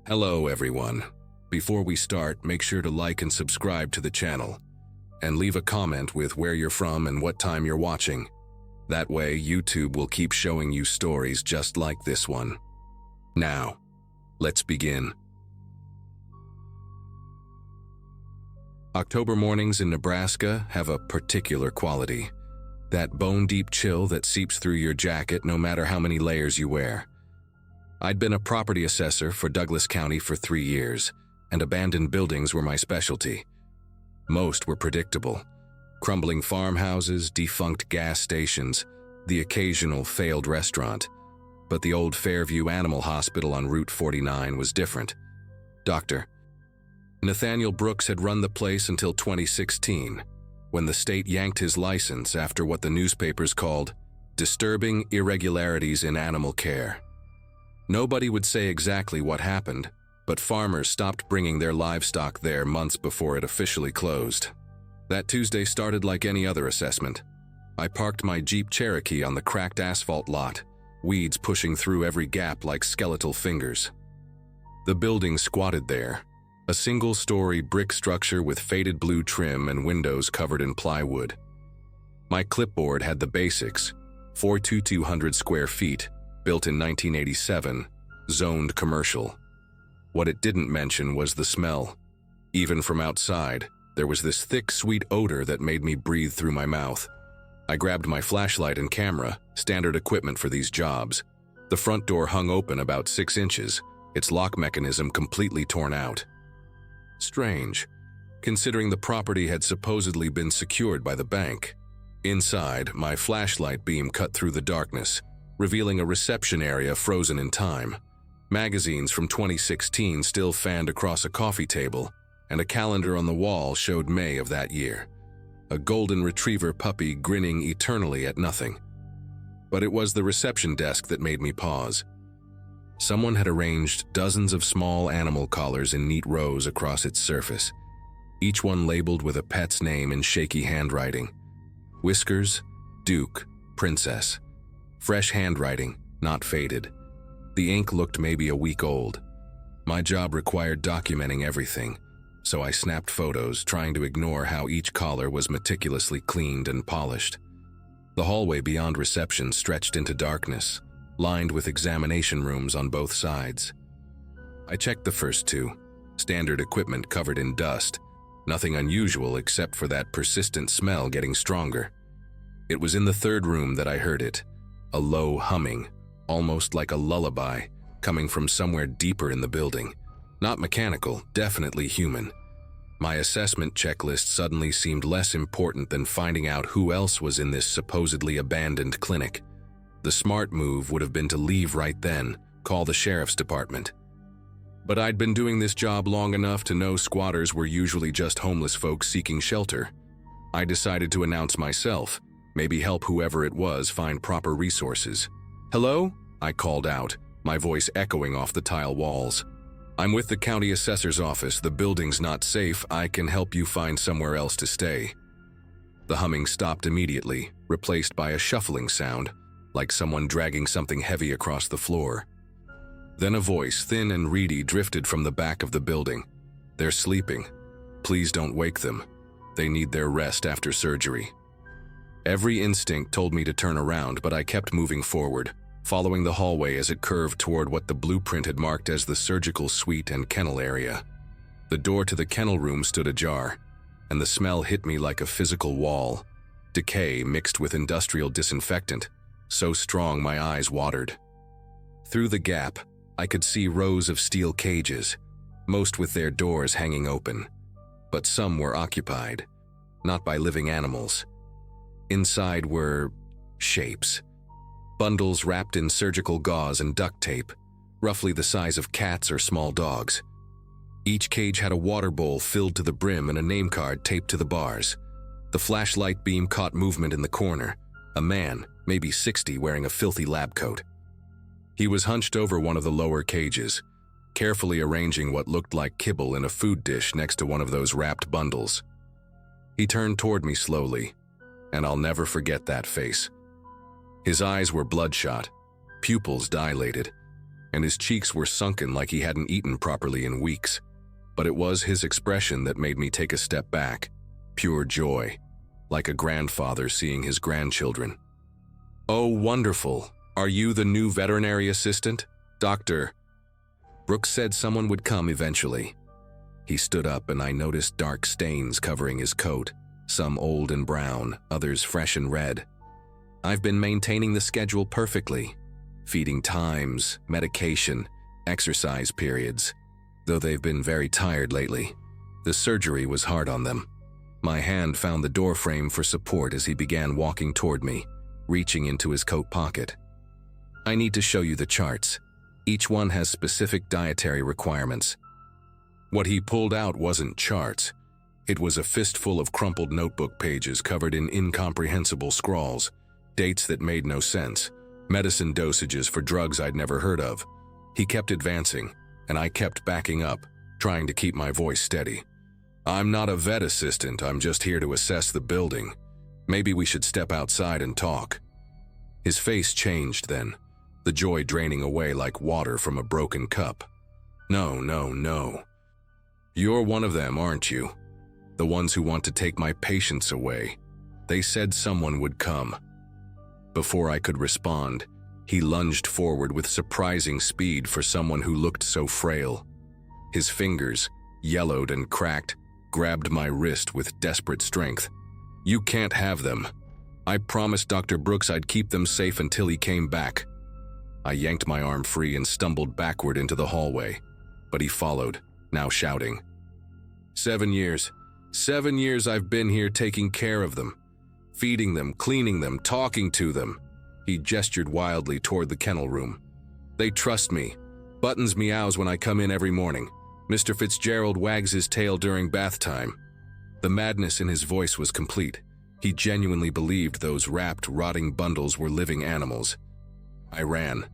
Hello everyone. Before we start, make sure to like and subscribe to the channel, and leave a comment with where you're from and what time you're watching. That way, YouTube will keep showing you stories just like this one. Now, let's begin. October mornings in Nebraska have a particular quality. That bone-deep chill that seeps through your jacket no matter how many layers you wear. I'd been a property assessor for Douglas County for 3 years, and abandoned buildings were my specialty. Most were predictable. Crumbling farmhouses, defunct gas stations, the occasional failed restaurant. But the old Fairview Animal Hospital on Route 49 was different. Dr. Nathaniel Brooks had run the place until 2016, when the state yanked his license after what the newspapers called disturbing irregularities in animal care. Nobody would say exactly what happened, but farmers stopped bringing their livestock there months before it officially closed. That Tuesday started like any other assessment. I parked my Jeep Cherokee on the cracked asphalt lot, weeds pushing through every gap like skeletal fingers. The building squatted there, a single-story brick structure with faded blue trim and windows covered in plywood. My clipboard had the basics: 4,200 square feet, built in 1987, zoned commercial. What it didn't mention was the smell. Even from outside, there was this thick, sweet odor that made me breathe through my mouth. I grabbed my flashlight and camera, standard equipment for these jobs. The front door hung open about 6 inches, its lock mechanism completely torn out. Strange, considering the property had supposedly been secured by the bank. Inside, my flashlight beam cut through the darkness, revealing a reception area frozen in time. Magazines from 2016 still fanned across a coffee table, and a calendar on the wall showed May of that year. A golden retriever puppy grinning eternally at nothing. But it was the reception desk that made me pause. Someone had arranged dozens of small animal collars in neat rows across its surface, each one labeled with a pet's name in shaky handwriting. Whiskers, Duke, Princess. Fresh handwriting, not faded. The ink looked maybe a week old. My job required documenting everything, so I snapped photos, trying to ignore how each collar was meticulously cleaned and polished. The hallway beyond reception stretched into darkness, lined with examination rooms on both sides. I checked the first 2, standard equipment covered in dust, nothing unusual except for that persistent smell getting stronger. It was in the 3rd room that I heard it, a low humming, almost like a lullaby, coming from somewhere deeper in the building. Not mechanical, definitely human. My assessment checklist suddenly seemed less important than finding out who else was in this supposedly abandoned clinic. The smart move would have been to leave right then, call the sheriff's department. But I'd been doing this job long enough to know squatters were usually just homeless folks seeking shelter. I decided to announce myself, maybe help whoever it was find proper resources. "Hello?" I called out, my voice echoing off the tile walls. "I'm with the county assessor's office. The building's not safe. I can help you find somewhere else to stay." The humming stopped immediately, replaced by a shuffling sound, like someone dragging something heavy across the floor. Then a voice, thin and reedy, drifted from the back of the building. "They're sleeping. Please don't wake them. They need their rest after surgery." Every instinct told me to turn around, but I kept moving forward, following the hallway as it curved toward what the blueprint had marked as the surgical suite and kennel area. The door to the kennel room stood ajar, and the smell hit me like a physical wall. Decay mixed with industrial disinfectant, so strong my eyes watered. Through the gap, I could see rows of steel cages, most with their doors hanging open. But some were occupied, not by living animals. Inside were shapes. Bundles wrapped in surgical gauze and duct tape, roughly the size of cats or small dogs. Each cage had a water bowl filled to the brim and a name card taped to the bars. The flashlight beam caught movement in the corner. A man, maybe 60, wearing a filthy lab coat. He was hunched over one of the lower cages, carefully arranging what looked like kibble in a food dish next to one of those wrapped bundles. He turned toward me slowly, and I'll never forget that face. His eyes were bloodshot, pupils dilated, and his cheeks were sunken like he hadn't eaten properly in weeks. But it was his expression that made me take a step back. Pure joy, like a grandfather seeing his grandchildren. "Oh, wonderful. Are you the new veterinary assistant? Doctor?" Brooks said someone would come eventually. He stood up and I noticed dark stains covering his coat, some old and brown, others fresh and red. I've been maintaining the schedule perfectly. Feeding times, medication, exercise periods, though they've been very tired lately. The surgery was hard on them. My hand found the door frame for support as he began walking toward me, reaching into his coat pocket. "I need to show you the charts. Each one has specific dietary requirements." What he pulled out wasn't charts. It was a fistful of crumpled notebook pages covered in incomprehensible scrawls, dates that made no sense, medicine dosages for drugs I'd never heard of. He kept advancing, and I kept backing up, trying to keep my voice steady. "I'm not a vet assistant, I'm just here to assess the building. Maybe we should step outside and talk." His face changed then, the joy draining away like water from a broken cup. "No, no, no. You're one of them, aren't you? The ones who want to take my patients away. They said someone would come." Before I could respond, he lunged forward with surprising speed for someone who looked so frail. His fingers, yellowed and cracked, grabbed my wrist with desperate strength. "You can't have them. I promised Dr. Brooks I'd keep them safe until he came back." I yanked my arm free and stumbled backward into the hallway, but he followed, now shouting. 7 years. 7 years I've been here taking care of them. Feeding them, cleaning them, talking to them." He gestured wildly toward the kennel room. "They trust me. Buttons meows when I come in every morning. Mr. Fitzgerald wags his tail during bath time." The madness in his voice was complete. He genuinely believed those wrapped, rotting bundles were living animals. I ran.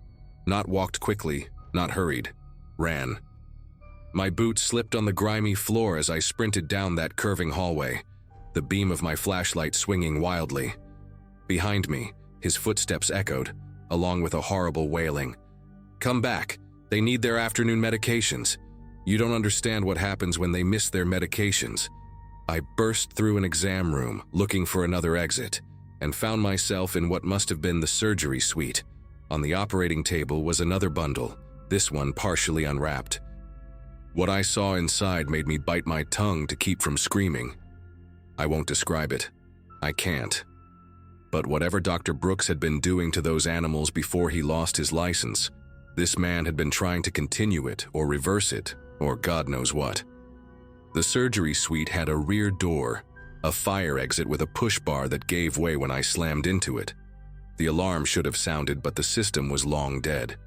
Not walked quickly, not hurried. Ran. My boots slipped on the grimy floor as I sprinted down that curving hallway, the beam of my flashlight swinging wildly. Behind me, his footsteps echoed, along with a horrible wailing. "Come back. They need their afternoon medications. You don't understand what happens when they miss their medications." I burst through an exam room, looking for another exit, and found myself in what must have been the surgery suite. On the operating table was another bundle, this one partially unwrapped. What I saw inside made me bite my tongue to keep from screaming. I won't describe it. I can't. But whatever Dr. Brooks had been doing to those animals before he lost his license, this man had been trying to continue it or reverse it, or God knows what. The surgery suite had a rear door, a fire exit with a push bar that gave way when I slammed into it. The alarm should have sounded, but the system was long dead.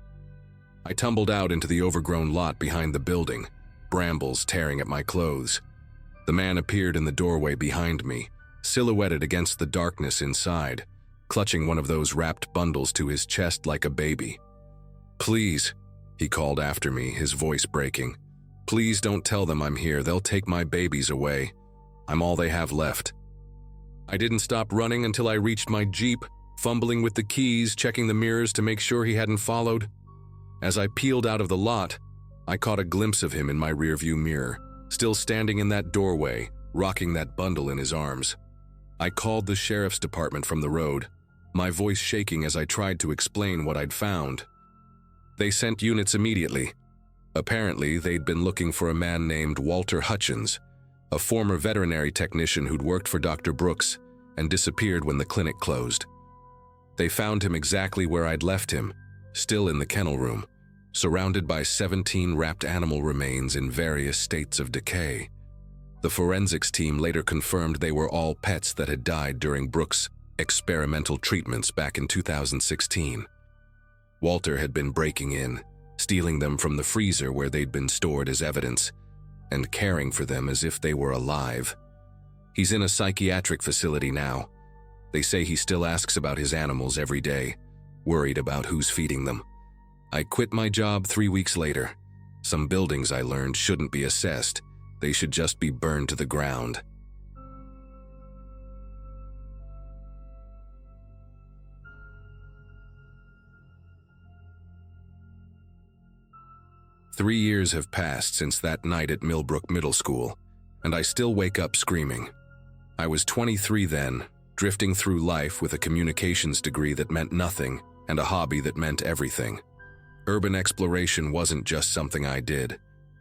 I tumbled out into the overgrown lot behind the building, brambles tearing at my clothes. The man appeared in the doorway behind me, silhouetted against the darkness inside, clutching one of those wrapped bundles to his chest like a baby. "Please," he called after me, his voice breaking. "Please don't tell them I'm here. They'll take my babies away. I'm all they have left." I didn't stop running until I reached my Jeep, fumbling with the keys, checking the mirrors to make sure he hadn't followed. As I peeled out of the lot, I caught a glimpse of him in my rearview mirror, still standing in that doorway, rocking that bundle in his arms. I called the sheriff's department from the road, my voice shaking as I tried to explain what I'd found. They sent units immediately. Apparently, they'd been looking for a man named Walter Hutchins, a former veterinary technician who'd worked for Dr. Brooks and disappeared when the clinic closed. They found him exactly where I'd left him, still in the kennel room, surrounded by 17 wrapped animal remains in various states of decay. The forensics team later confirmed they were all pets that had died during Brooks' experimental treatments back in 2016. Walter had been breaking in, stealing them from the freezer where they'd been stored as evidence, and caring for them as if they were alive. He's in a psychiatric facility now. They say he still asks about his animals every day, worried about who's feeding them. I quit my job 3 weeks later. Some buildings, I learned, shouldn't be assessed. They should just be burned to the ground. 3 years have passed since that night at Millbrook Middle School, and I still wake up screaming. I was 23 then, drifting through life with a communications degree that meant nothing and a hobby that meant everything. Urban exploration wasn't just something I did.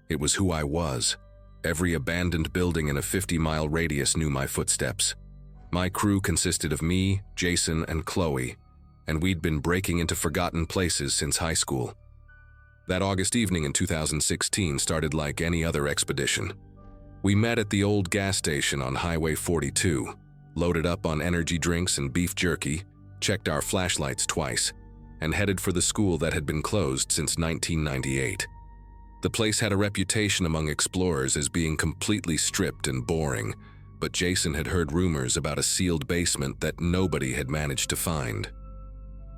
It was who I was. Every abandoned building in a 50-mile radius knew my footsteps. My crew consisted of me, Jason, and Chloe, and we'd been breaking into forgotten places since high school. That August evening in 2016 started like any other expedition. We met at the old gas station on Highway 42, loaded up on energy drinks and beef jerky, checked our flashlights twice, and headed for the school that had been closed since 1998. The place had a reputation among explorers as being completely stripped and boring, but Jason had heard rumors about a sealed basement that nobody had managed to find.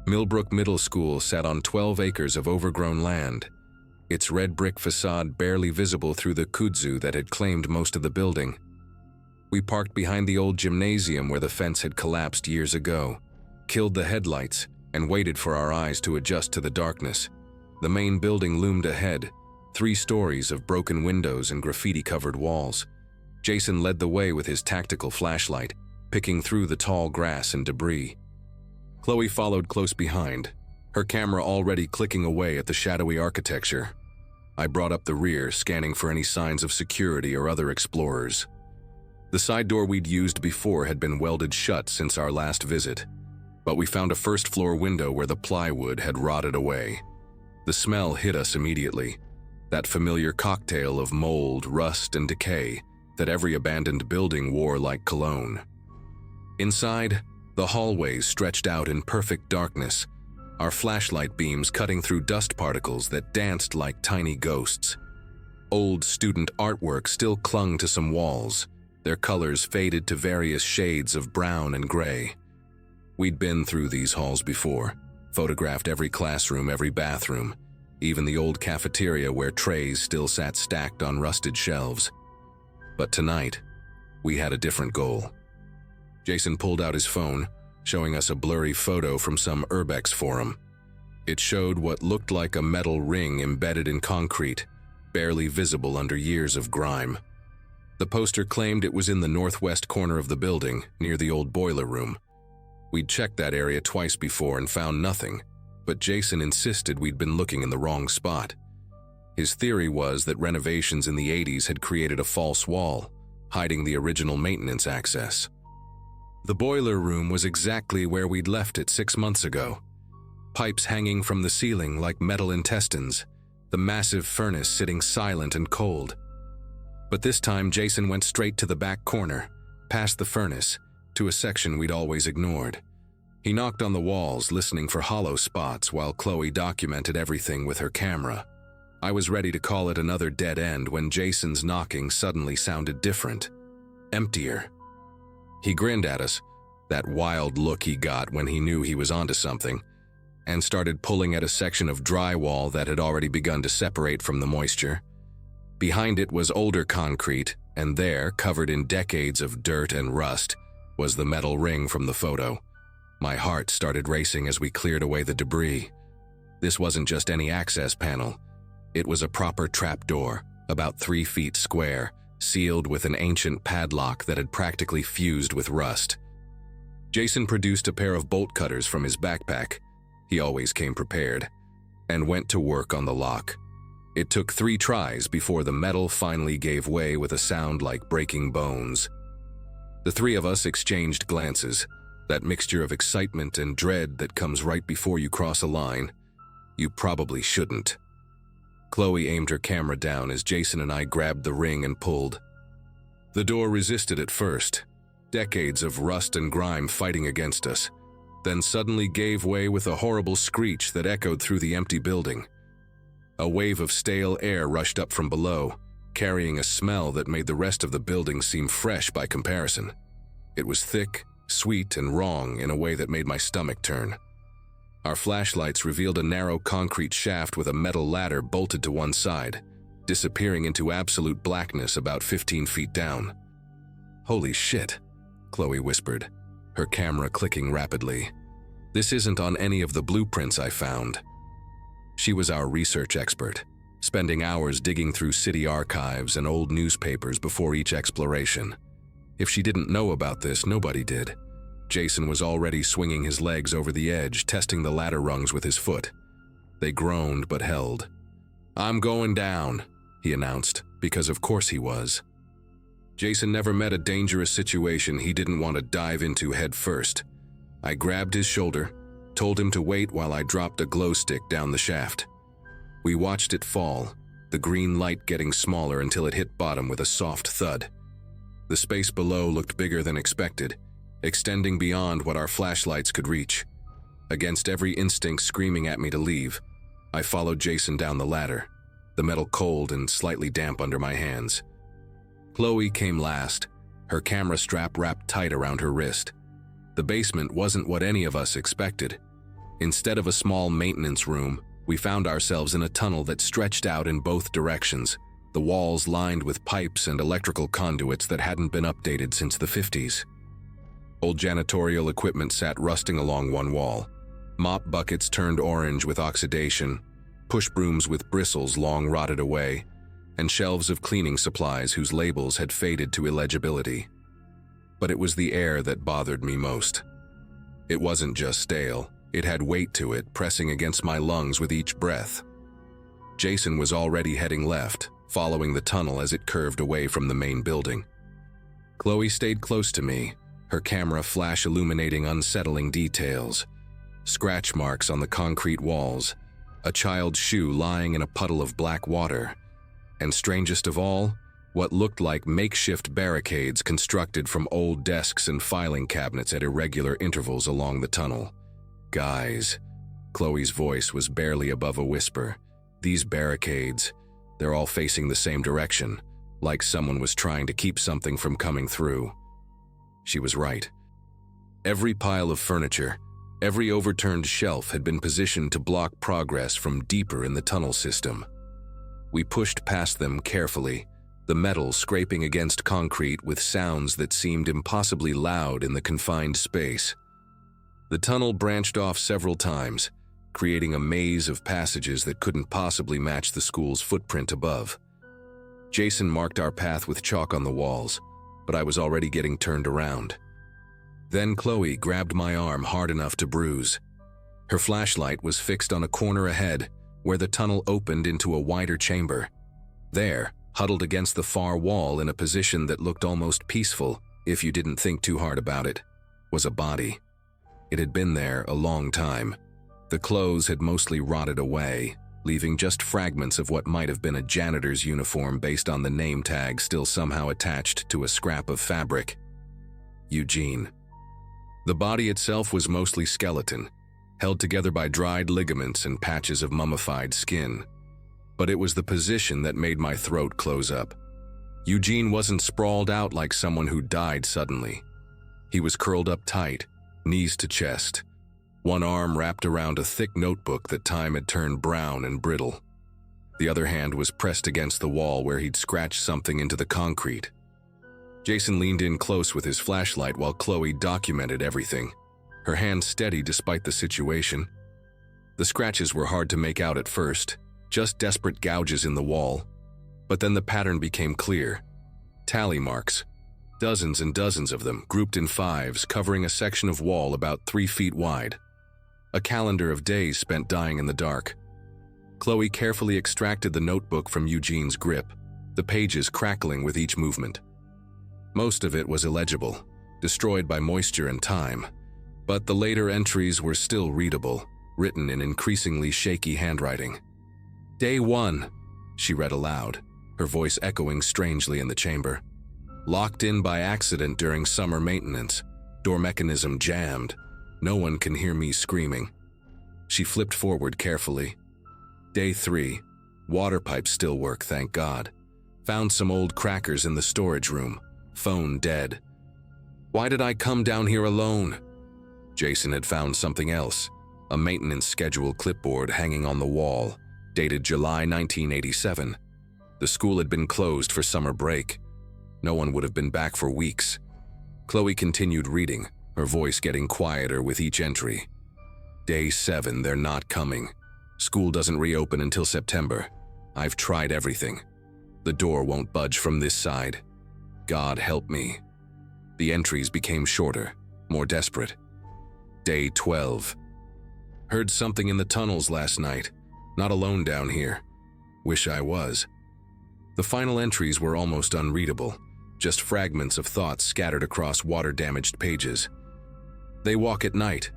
Millbrook Middle School sat on 12 acres of overgrown land, its red brick facade barely visible through the kudzu that had claimed most of the building. We parked behind the old gymnasium where the fence had collapsed years ago, killed the headlights, and waited for our eyes to adjust to the darkness. The main building loomed ahead, 3 stories of broken windows and graffiti-covered walls. Jason led the way with his tactical flashlight, picking through the tall grass and debris. Chloe followed close behind, her camera already clicking away at the shadowy architecture. I brought up the rear, scanning for any signs of security or other explorers. The side door we'd used before had been welded shut since our last visit, but we found a first-floor window where the plywood had rotted away. The smell hit us immediately, that familiar cocktail of mold, rust, and decay that every abandoned building wore like cologne. Inside, the hallways stretched out in perfect darkness, our flashlight beams cutting through dust particles that danced like tiny ghosts. Old student artwork still clung to some walls, their colors faded to various shades of brown and gray. We'd been through these halls before, photographed every classroom, every bathroom, even the old cafeteria where trays still sat stacked on rusted shelves. But tonight, we had a different goal. Jason pulled out his phone, showing us a blurry photo from some urbex forum. It showed what looked like a metal ring embedded in concrete, barely visible under years of grime. The poster claimed it was in the northwest corner of the building, near the old boiler room. We'd checked that area twice before and found nothing, but Jason insisted we'd been looking in the wrong spot. His theory was that renovations in the 80s had created a false wall, hiding the original maintenance access. The boiler room was exactly where we'd left it 6 months ago. Pipes hanging from the ceiling like metal intestines, the massive furnace sitting silent and cold. But this time Jason went straight to the back corner, past the furnace, to a section we'd always ignored. He knocked on the walls, listening for hollow spots while Chloe documented everything with her camera. I was ready to call it another dead end when Jason's knocking suddenly sounded different. Emptier. He grinned at us, that wild look he got when he knew he was onto something, and started pulling at a section of drywall that had already begun to separate from the moisture. Behind it was older concrete, and there, covered in decades of dirt and rust, was the metal ring from the photo. My heart started racing as we cleared away the debris. This wasn't just any access panel. It was a proper trapdoor, about 3 feet square, sealed with an ancient padlock that had practically fused with rust. Jason produced a pair of bolt cutters from his backpack, he always came prepared, and went to work on the lock. It took 3 tries before the metal finally gave way with a sound like breaking bones. The 3 of us exchanged glances, that mixture of excitement and dread that comes right before you cross a line. You probably shouldn't. Chloe aimed her camera down as Jason and I grabbed the ring and pulled. The door resisted at first, decades of rust and grime fighting against us, then suddenly gave way with a horrible screech that echoed through the empty building. A wave of stale air rushed up from below, carrying a smell that made the rest of the building seem fresh by comparison. It was thick, sweet, and wrong in a way that made my stomach turn. Our flashlights revealed a narrow concrete shaft with a metal ladder bolted to one side, disappearing into absolute blackness about 15 feet down. "Holy shit," Chloe whispered, her camera clicking rapidly. "This isn't on any of the blueprints I found." She was our research expert. spending hours digging through city archives and old newspapers before each exploration. If she didn't know about this, nobody did. Jason was already swinging his legs over the edge, testing the ladder rungs with his foot. They groaned but held. "I'm going down," he announced, because of course he was. Jason never met a dangerous situation he didn't want to dive into head first. I grabbed his shoulder, told him to wait while I dropped a glow stick down the shaft. We watched it fall, the green light getting smaller until it hit bottom with a soft thud. The space below looked bigger than expected, extending beyond what our flashlights could reach. Against every instinct screaming at me to leave, I followed Jason down the ladder, the metal cold and slightly damp under my hands. Chloe came last, her camera strap wrapped tight around her wrist. The basement wasn't what any of us expected. Instead of a small maintenance room, we found ourselves in a tunnel that stretched out in both directions, the walls lined with pipes and electrical conduits that hadn't been updated since the 50s. Old janitorial equipment sat rusting along one wall. Mop buckets turned orange with oxidation, push brooms with bristles long rotted away, and shelves of cleaning supplies whose labels had faded to illegibility. But it was the air that bothered me most. It wasn't just stale, it had weight to it, pressing against my lungs with each breath. Jason was already heading left, following the tunnel as it curved away from the main building. Chloe stayed close to me, her camera flash illuminating unsettling details. Scratch marks on the concrete walls, a child's shoe lying in a puddle of black water, and strangest of all, what looked like makeshift barricades constructed from old desks and filing cabinets at irregular intervals along the tunnel. "Guys," Chloe's voice was barely above a whisper. "These barricades, they're all facing the same direction, like someone was trying to keep something from coming through." She was right. Every pile of furniture, every overturned shelf had been positioned to block progress from deeper in the tunnel system. We pushed past them carefully, the metal scraping against concrete with sounds that seemed impossibly loud in the confined space. The tunnel branched off several times, creating a maze of passages that couldn't possibly match the school's footprint above. Jason marked our path with chalk on the walls, but I was already getting turned around. Then Chloe grabbed my arm hard enough to bruise. Her flashlight was fixed on a corner ahead, where the tunnel opened into a wider chamber. There, huddled against the far wall in a position that looked almost peaceful, if you didn't think too hard about it, was a body. It had been there a long time. The clothes had mostly rotted away, leaving just fragments of what might have been a janitor's uniform based on the name tag still somehow attached to a scrap of fabric. Eugene. The body itself was mostly skeleton, held together by dried ligaments and patches of mummified skin. But it was the position that made my throat close up. Eugene wasn't sprawled out like someone who died suddenly. He was curled up tight, knees to chest, one arm wrapped around a thick notebook that time had turned brown and brittle. The other hand was pressed against the wall where he'd scratched something into the concrete. Jason leaned in close with his flashlight while Chloe documented everything, her hand steady despite the situation. The scratches were hard to make out at first, just desperate gouges in the wall. But then the pattern became clear. Tally marks. Dozens and dozens of them, grouped in fives, covering a section of wall about 3 feet wide. A calendar of days spent dying in the dark. Chloe carefully extracted the notebook from Eugene's grip, the pages crackling with each movement. Most of it was illegible, destroyed by moisture and time, but the later entries were still readable, written in increasingly shaky handwriting. "Day 1, she read aloud, her voice echoing strangely in the chamber. "Locked in by accident during summer maintenance. Door mechanism jammed. No one can hear me screaming." She flipped forward carefully. "Day 3, water pipes still work, thank God. Found some old crackers in the storage room. Phone dead. Why did I come down here alone?" Jason had found something else, a maintenance schedule clipboard hanging on the wall, dated July 1987. The school had been closed for summer break. No one would have been back for weeks. Chloe continued reading, her voice getting quieter with each entry. "Day 7, they're not coming. School doesn't reopen until September. I've tried everything. The door won't budge from this side. God help me. The entries became shorter, more desperate. Day 12. Heard something in the tunnels last night. Not alone down here. Wish I was. The final entries were almost unreadable, just fragments of thoughts scattered across water-damaged pages. They walk at night.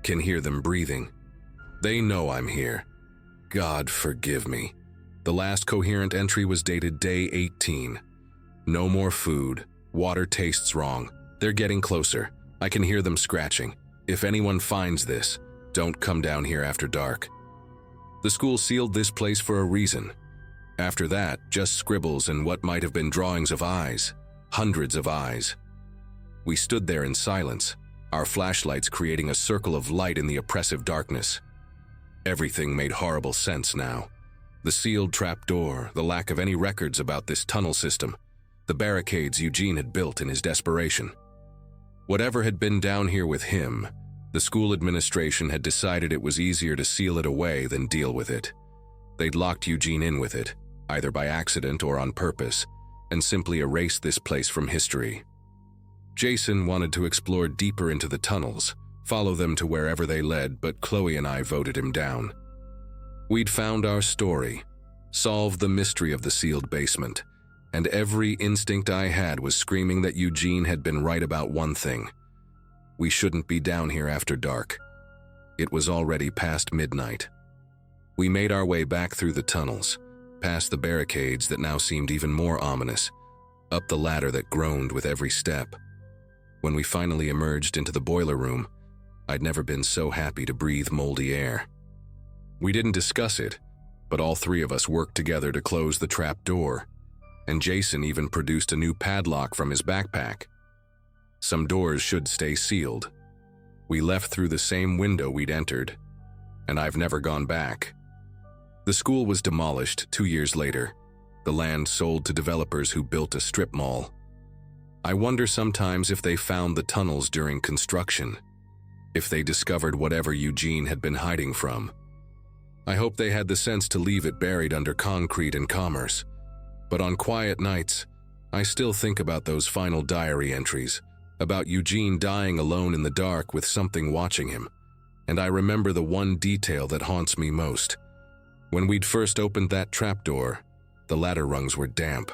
Can hear them breathing. They know I'm here. God forgive me. The last coherent entry was dated day 18. No more food. Water tastes wrong. They're getting closer. I can hear them scratching. If anyone finds this, don't come down here after dark. The school sealed this place for a reason. After that, just scribbles and what might have been drawings of eyes. Hundreds of eyes. We stood there in silence, our flashlights creating a circle of light in the oppressive darkness. Everything made horrible sense now. The sealed trapdoor, the lack of any records about this tunnel system, the barricades Eugene had built in his desperation. Whatever had been down here with him, the school administration had decided it was easier to seal it away than deal with it. They'd locked Eugene in with it, either by accident or on purpose, and simply erased this place from history. Jason wanted to explore deeper into the tunnels, follow them to wherever they led, but Chloe and I voted him down. We'd found our story, solved the mystery of the sealed basement, and every instinct I had was screaming that Eugene had been right about one thing. We shouldn't be down here after dark. It was already past midnight. We made our way back through the tunnels, past the barricades that now seemed even more ominous, up the ladder that groaned with every step. When we finally emerged into the boiler room, I'd never been so happy to breathe moldy air. We didn't discuss it, but all three of us worked together to close the trap door, and Jason even produced a new padlock from his backpack. Some doors should stay sealed. We left through the same window we'd entered, and I've never gone back. The school was demolished 2 years later, the land sold to developers who built a strip mall. I wonder sometimes if they found the tunnels during construction, if they discovered whatever Eugene had been hiding from. I hope they had the sense to leave it buried under concrete and commerce. But on quiet nights, I still think about those final diary entries, about Eugene dying alone in the dark with something watching him. And I remember the one detail that haunts me most. When we'd first opened that trapdoor, the ladder rungs were damp.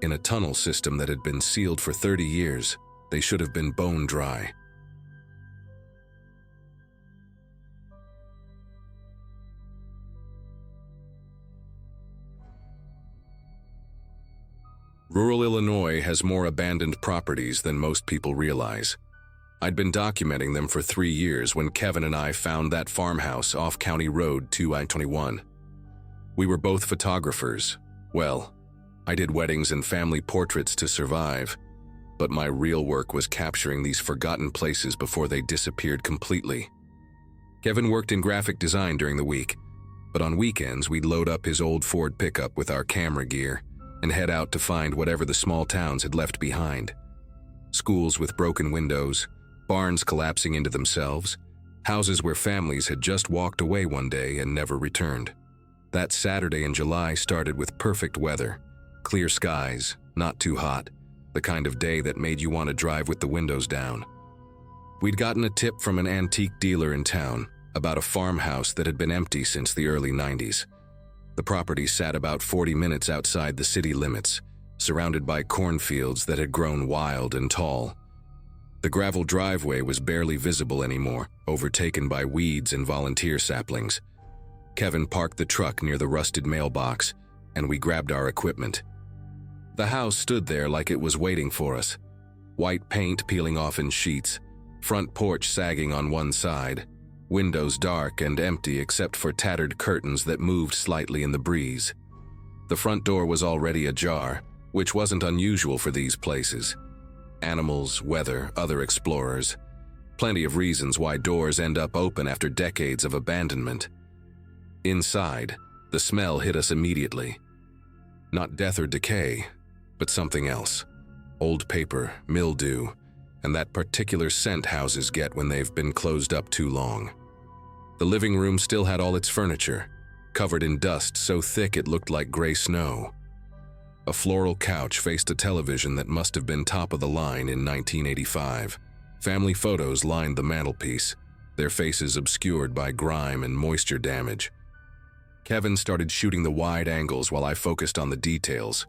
In a tunnel system that had been sealed for 30 years, they should have been bone dry. Rural Illinois has more abandoned properties than most people realize. I'd been documenting them for 3 years when Kevin and I found that farmhouse off County Road 2 I-21. We were both photographers. Well, I did weddings and family portraits to survive, but my real work was capturing these forgotten places before they disappeared completely. Kevin worked in graphic design during the week, but on weekends we'd load up his old Ford pickup with our camera gear and head out to find whatever the small towns had left behind. Schools with broken windows, barns collapsing into themselves, houses where families had just walked away one day and never returned. That Saturday in July started with perfect weather, clear skies, not too hot, the kind of day that made you want to drive with the windows down. We'd gotten a tip from an antique dealer in town about a farmhouse that had been empty since the early 90s. The property sat about 40 minutes outside the city limits, surrounded by cornfields that had grown wild and tall. The gravel driveway was barely visible anymore, overtaken by weeds and volunteer saplings. Kevin parked the truck near the rusted mailbox, and we grabbed our equipment. The house stood there like it was waiting for us. White paint peeling off in sheets, front porch sagging on one side, windows dark and empty except for tattered curtains that moved slightly in the breeze. The front door was already ajar, which wasn't unusual for these places. Animals, weather, other explorers. Plenty of reasons why doors end up open after decades of abandonment. Inside, the smell hit us immediately. Not death or decay, but something else. Old paper, mildew, and that particular scent houses get when they've been closed up too long. The living room still had all its furniture, covered in dust so thick it looked like gray snow. A floral couch faced a television that must have been top of the line in 1985. Family photos lined the mantelpiece, their faces obscured by grime and moisture damage. Kevin started shooting the wide angles while I focused on the details.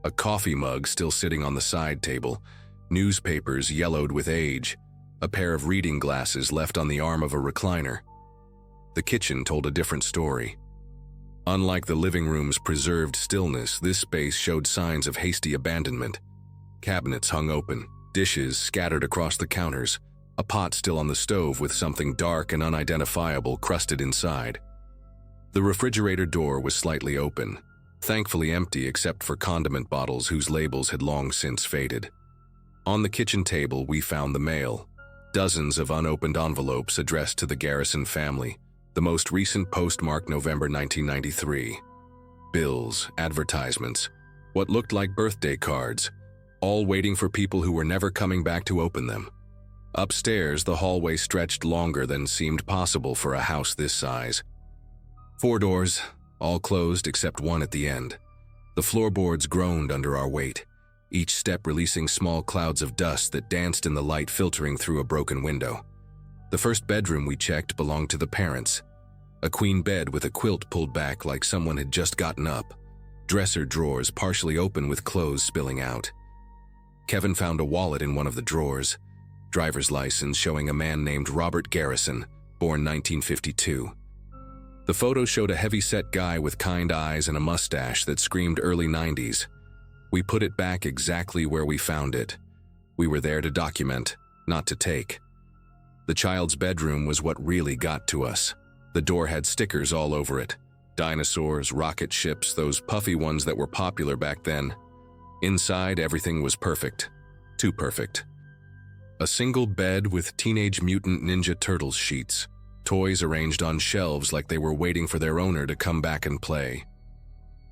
A coffee mug still sitting on the side table, newspapers yellowed with age, a pair of reading glasses left on the arm of a recliner. The kitchen told a different story. Unlike the living room's preserved stillness, this space showed signs of hasty abandonment. Cabinets hung open, dishes scattered across the counters, a pot still on the stove with something dark and unidentifiable crusted inside. The refrigerator door was slightly open, thankfully empty except for condiment bottles whose labels had long since faded. On the kitchen table, we found the mail, dozens of unopened envelopes addressed to the Garrison family, the most recent postmarked November 1993. Bills, advertisements, what looked like birthday cards, all waiting for people who were never coming back to open them. Upstairs, the hallway stretched longer than seemed possible for a house this size. 4 doors, all closed except one at the end. The floorboards groaned under our weight, each step releasing small clouds of dust that danced in the light filtering through a broken window. The first bedroom we checked belonged to the parents. A queen bed with a quilt pulled back like someone had just gotten up. Dresser drawers partially open with clothes spilling out. Kevin found a wallet in one of the drawers. Driver's license showing a man named Robert Garrison, born 1952. The photo showed a heavy-set guy with kind eyes and a mustache that screamed early 90s. We put it back exactly where we found it. We were there to document, not to take. The child's bedroom was what really got to us. The door had stickers all over it. Dinosaurs, rocket ships, those puffy ones that were popular back then. Inside, everything was perfect. Too perfect. A single bed with Teenage Mutant Ninja Turtles sheets. Toys arranged on shelves like they were waiting for their owner to come back and play.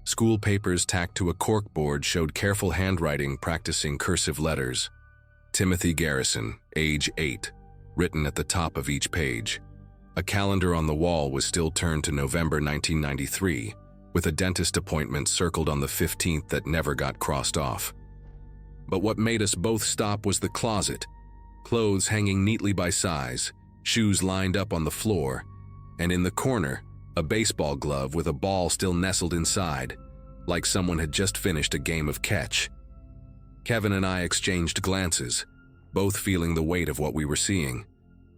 School papers tacked to a corkboard showed careful handwriting practicing cursive letters. Timothy Garrison, age 8, written at the top of each page. A calendar on the wall was still turned to November 1993, with a dentist appointment circled on the 15th that never got crossed off. But what made us both stop was the closet. Clothes hanging neatly by size, shoes lined up on the floor, and in the corner, a baseball glove with a ball still nestled inside, like someone had just finished a game of catch. Kevin and I exchanged glances, both feeling the weight of what we were seeing.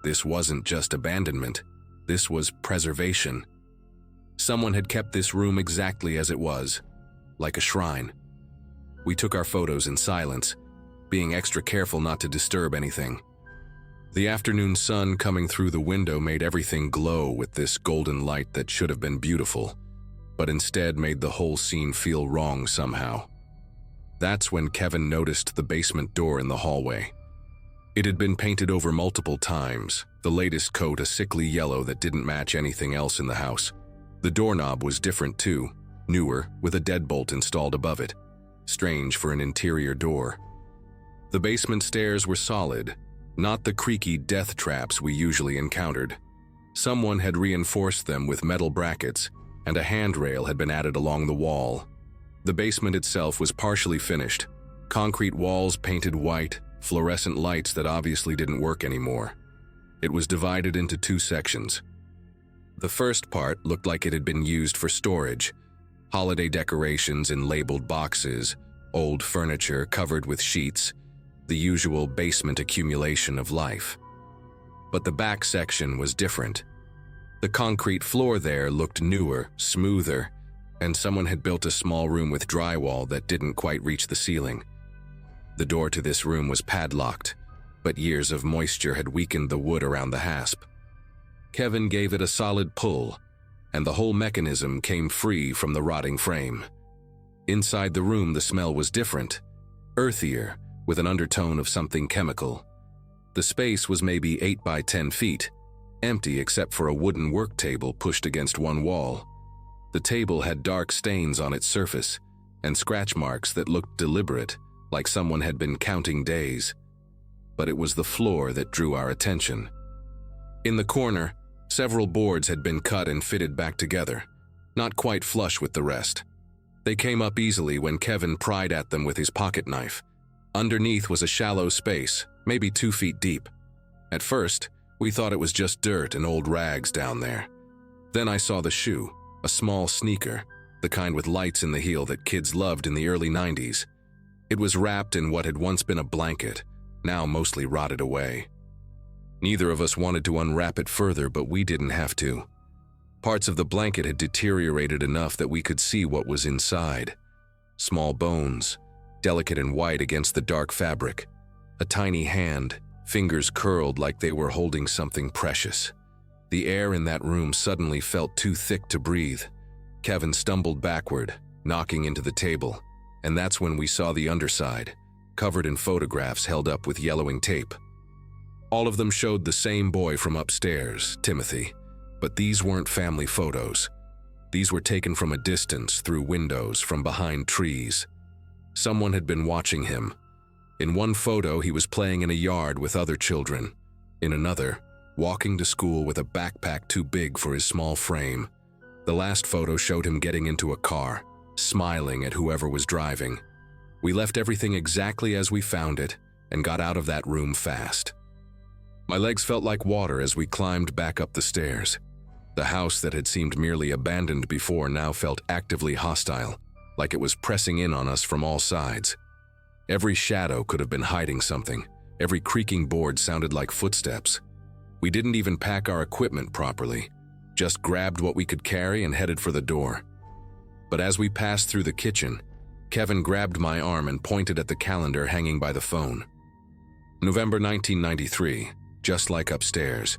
This wasn't just abandonment, this was preservation. Someone had kept this room exactly as it was, like a shrine. We took our photos in silence, being extra careful not to disturb anything. The afternoon sun coming through the window made everything glow with this golden light that should have been beautiful, but instead made the whole scene feel wrong somehow. That's when Kevin noticed the basement door in the hallway. It had been painted over multiple times, the latest coat a sickly yellow that didn't match anything else in the house. The doorknob was different too, newer, with a deadbolt installed above it. Strange for an interior door. The basement stairs were solid, not the creaky death traps we usually encountered. Someone had reinforced them with metal brackets, and a handrail had been added along the wall. The basement itself was partially finished, concrete walls painted white, fluorescent lights that obviously didn't work anymore. It was divided into 2 sections. The first part looked like it had been used for storage, holiday decorations in labeled boxes, old furniture covered with sheets, the usual basement accumulation of life. But the back section was different. The concrete floor there looked newer, smoother, and someone had built a small room with drywall that didn't quite reach the ceiling. The door to this room was padlocked, but years of moisture had weakened the wood around the hasp. Kevin gave it a solid pull, and the whole mechanism came free from the rotting frame. Inside the room, the smell was different, earthier, with an undertone of something chemical. The space was maybe 8 by 10 feet, empty except for a wooden work table pushed against one wall. The table had dark stains on its surface, and scratch marks that looked deliberate, like someone had been counting days. But it was the floor that drew our attention. In the corner, several boards had been cut and fitted back together. not quite flush with the rest. They came up easily when Kevin pried at them with his pocket knife. Underneath was a shallow space, maybe 2 feet deep. At first, we thought it was just dirt and old rags down there. Then I saw the shoe, a small sneaker, the kind with lights in the heel that kids loved in the early 90s. It was wrapped in what had once been a blanket, now mostly rotted away. Neither of us wanted to unwrap it further, but we didn't have to. Parts of the blanket had deteriorated enough that we could see what was inside. Small bones, delicate and white against the dark fabric. A tiny hand, fingers curled like they were holding something precious. The air in that room suddenly felt too thick to breathe. Kevin stumbled backward, knocking into the table, and that's when we saw the underside, covered in photographs held up with yellowing tape. All of them showed the same boy from upstairs, Timothy, but these weren't family photos. These were taken from a distance, through windows, from behind trees. Someone had been watching him. In one photo, he was playing in a yard with other children. In another, walking to school with a backpack too big for his small frame. The last photo showed him getting into a car, smiling at whoever was driving. We left everything exactly as we found it and got out of that room fast. My legs felt like water as we climbed back up the stairs. The house that had seemed merely abandoned before now felt actively hostile, like it was pressing in on us from all sides. Every shadow could have been hiding something. Every creaking board sounded like footsteps. We didn't even pack our equipment properly, just grabbed what we could carry and headed for the door. But as we passed through the kitchen, Kevin grabbed my arm and pointed at the calendar hanging by the phone. November 1993, just like upstairs.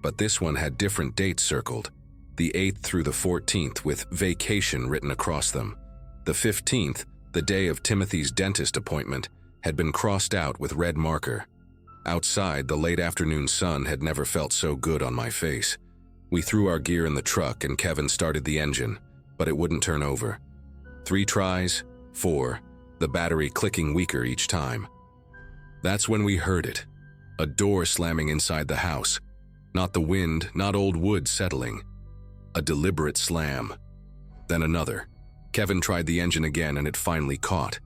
But this one had different dates circled. The 8th through the 14th with vacation written across them. The 15th, the day of Timothy's dentist appointment, had been crossed out with red marker. Outside, the late afternoon sun had never felt so good on my face. We threw our gear in the truck and Kevin started the engine, but it wouldn't turn over. 3 tries, 4, the battery clicking weaker each time. That's when we heard it. A door slamming inside the house. Not the wind, not old wood settling. A deliberate slam. Then another. Kevin tried the engine again and it finally caught.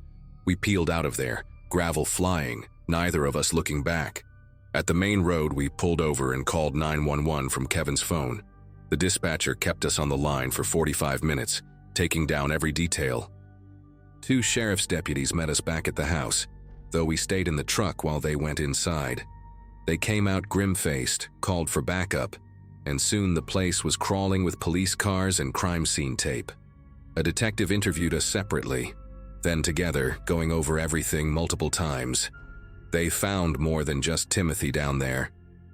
We peeled out of there, gravel flying, neither of us looking back. At the main road, we pulled over and called 911 from Kevin's phone. The dispatcher kept us on the line for 45 minutes, taking down every detail. 2 sheriff's deputies met us back at the house, though we stayed in the truck while they went inside. They came out grim-faced, called for backup, and soon the place was crawling with police cars and crime scene tape. A detective interviewed us separately, then together, going over everything multiple times. They found more than just Timothy down there.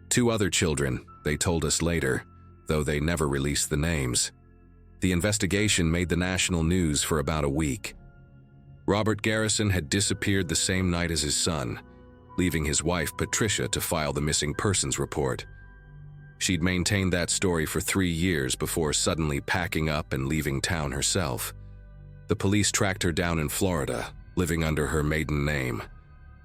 2 other children, they told us later, though they never released the names. The investigation made the national news for about a week. Robert Garrison had disappeared the same night as his son, leaving his wife Patricia to file the missing persons report. She'd maintained that story for 3 years before suddenly packing up and leaving town herself. The police tracked her down in Florida, living under her maiden name.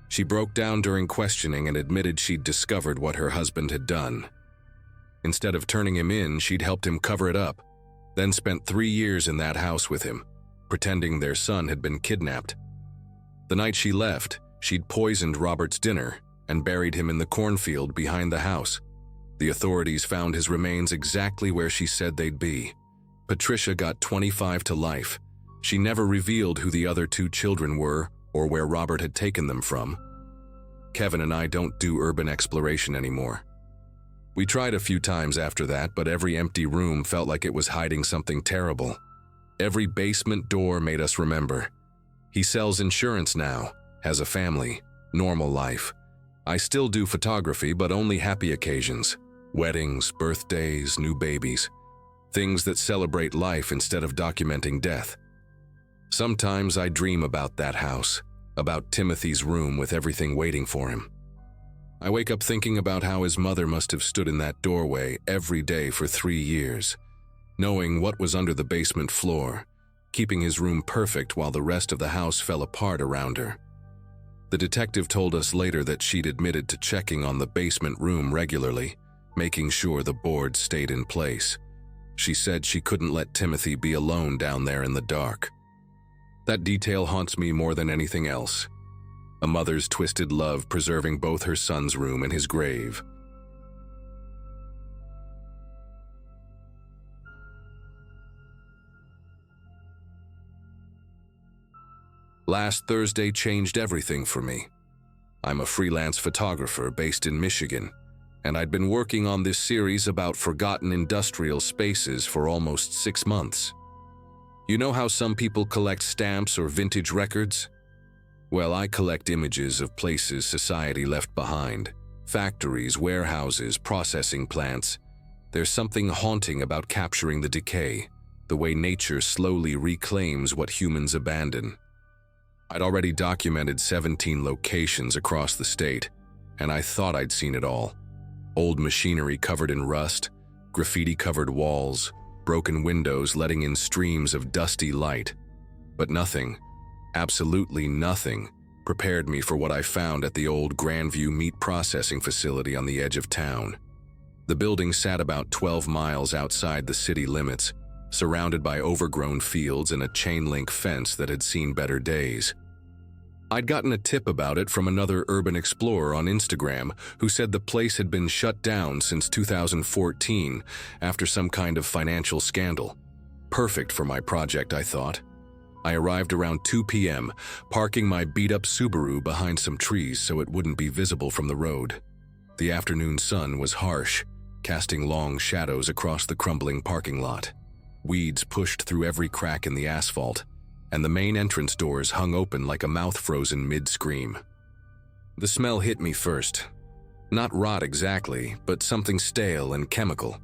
She broke down during questioning and admitted she'd discovered what her husband had done. Instead of turning him in, she'd helped him cover it up, then spent 3 years in that house with him, pretending their son had been kidnapped. The night she left, she'd poisoned Robert's dinner and buried him in the cornfield behind the house. The authorities found his remains exactly where she said they'd be. Patricia got 25 to life. She never revealed who the other 2 children were or where Robert had taken them from. Kevin and I don't do urban exploration anymore. We tried a few times after that, but every empty room felt like it was hiding something terrible. Every basement door made us remember. He sells insurance now, has a family, normal life. I still do photography, but only happy occasions. Weddings, birthdays, new babies. Things that celebrate life instead of documenting death. Sometimes I dream about that house, about Timothy's room with everything waiting for him. I wake up thinking about how his mother must have stood in that doorway every day for 3 years, knowing what was under the basement floor, keeping his room perfect while the rest of the house fell apart around her. The detective told us later that she'd admitted to checking on the basement room regularly, making sure the boards stayed in place. She said she couldn't let Timothy be alone down there in the dark. That detail haunts me more than anything else. A mother's twisted love preserving both her son's room and his grave. Last Thursday changed everything for me. I'm a freelance photographer based in Michigan, and I'd been working on this series about forgotten industrial spaces for almost 6 months. You know how some people collect stamps or vintage records? Well, I collect images of places society left behind. Factories, warehouses, processing plants. There's something haunting about capturing the decay, the way nature slowly reclaims what humans abandon. I'd already documented 17 locations across the state, and I thought I'd seen it all. Old machinery covered in rust, graffiti-covered walls, broken windows letting in streams of dusty light. But nothing, absolutely nothing, prepared me for what I found at the old Grandview meat processing facility on the edge of town. The building sat about 12 miles outside the city limits, surrounded by overgrown fields and a chain-link fence that had seen better days. I'd gotten a tip about it from another urban explorer on Instagram who said the place had been shut down since 2014 after some kind of financial scandal. Perfect for my project, I thought. I arrived around 2 p.m., parking my beat-up Subaru behind some trees so it wouldn't be visible from the road. The afternoon sun was harsh, casting long shadows across the crumbling parking lot. Weeds pushed through every crack in the asphalt, and the main entrance doors hung open like a mouth frozen mid-scream. The smell hit me first. Not rot exactly, but something stale and chemical,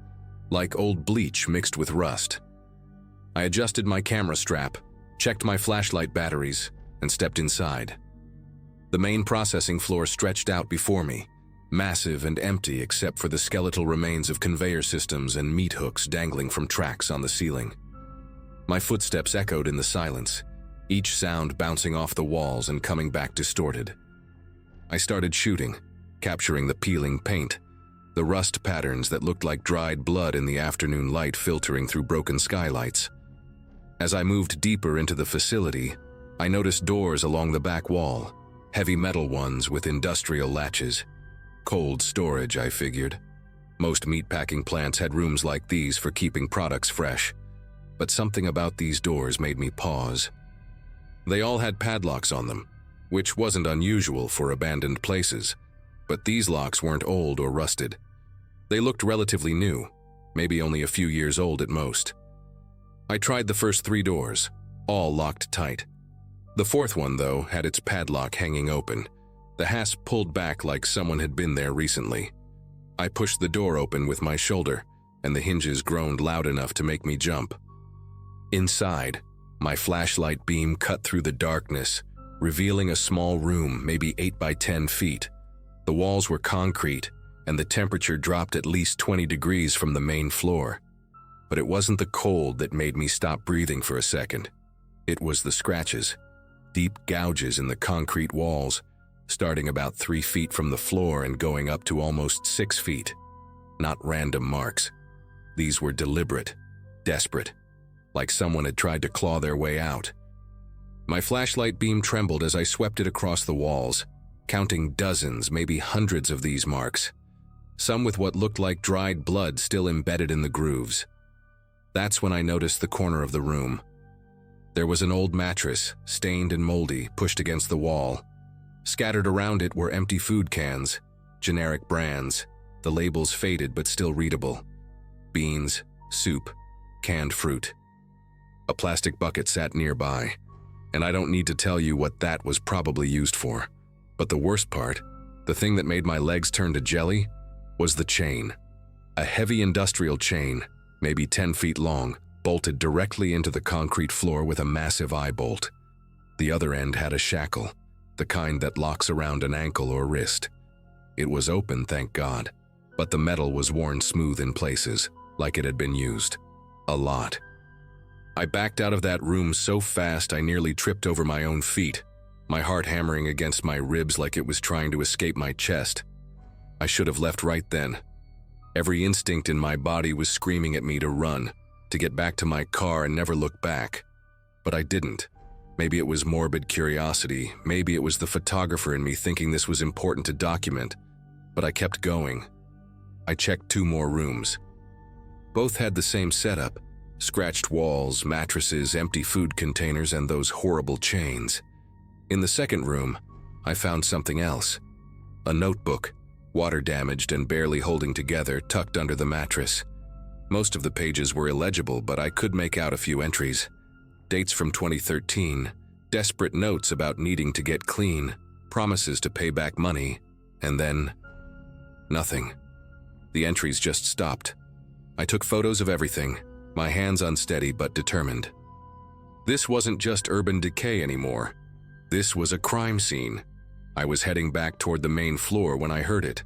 like old bleach mixed with rust. I adjusted my camera strap, checked my flashlight batteries, and stepped inside. The main processing floor stretched out before me, massive and empty except for the skeletal remains of conveyor systems and meat hooks dangling from tracks on the ceiling. My footsteps echoed in the silence, each sound bouncing off the walls and coming back distorted. I started shooting, capturing the peeling paint, the rust patterns that looked like dried blood in the afternoon light filtering through broken skylights. As I moved deeper into the facility, I noticed doors along the back wall, heavy metal ones with industrial latches. Cold storage, I figured. Most meatpacking plants had rooms like these for keeping products fresh. But something about these doors made me pause. They all had padlocks on them, which wasn't unusual for abandoned places. But these locks weren't old or rusted. They looked relatively new, maybe only a few years old at most. I tried the first 3 doors, all locked tight. The fourth one, though, had its padlock hanging open, the hasp pulled back like someone had been there recently. I pushed the door open with my shoulder, and the hinges groaned loud enough to make me jump. Inside, my flashlight beam cut through the darkness, revealing a small room, maybe 8 by 10 feet. The walls were concrete, and the temperature dropped at least 20 degrees from the main floor. But it wasn't the cold that made me stop breathing for a second. It was the scratches, deep gouges in the concrete walls, starting about 3 feet from the floor and going up to almost 6 feet. Not random marks. These were deliberate, desperate, like someone had tried to claw their way out. My flashlight beam trembled as I swept it across the walls, counting dozens, maybe hundreds of these marks, some with what looked like dried blood still embedded in the grooves. That's when I noticed the corner of the room. There was an old mattress, stained and moldy, pushed against the wall. Scattered around it were empty food cans, generic brands, the labels faded but still readable. Beans, soup, canned fruit. A plastic bucket sat nearby, and I don't need to tell you what that was probably used for. But the worst part, the thing that made my legs turn to jelly, was the chain. A heavy industrial chain, maybe 10 feet long, bolted directly into the concrete floor with a massive eye bolt. The other end had a shackle, the kind that locks around an ankle or wrist. It was open, thank God, but the metal was worn smooth in places, like it had been used. A lot. I backed out of that room so fast I nearly tripped over my own feet, my heart hammering against my ribs like it was trying to escape my chest. I should have left right then. Every instinct in my body was screaming at me to run, to get back to my car and never look back. But I didn't. Maybe it was morbid curiosity, maybe it was the photographer in me thinking this was important to document, but I kept going. I checked 2 more rooms. Both had the same setup: scratched walls, mattresses, empty food containers, and those horrible chains. In the second room, I found something else. A notebook, water-damaged and barely holding together, tucked under the mattress. Most of the pages were illegible, but I could make out a few entries. Dates from 2013, desperate notes about needing to get clean, promises to pay back money, and then nothing. The entries just stopped. I took photos of everything, my hands unsteady but determined. This wasn't just urban decay anymore. This was a crime scene. I was heading back toward the main floor when I heard it.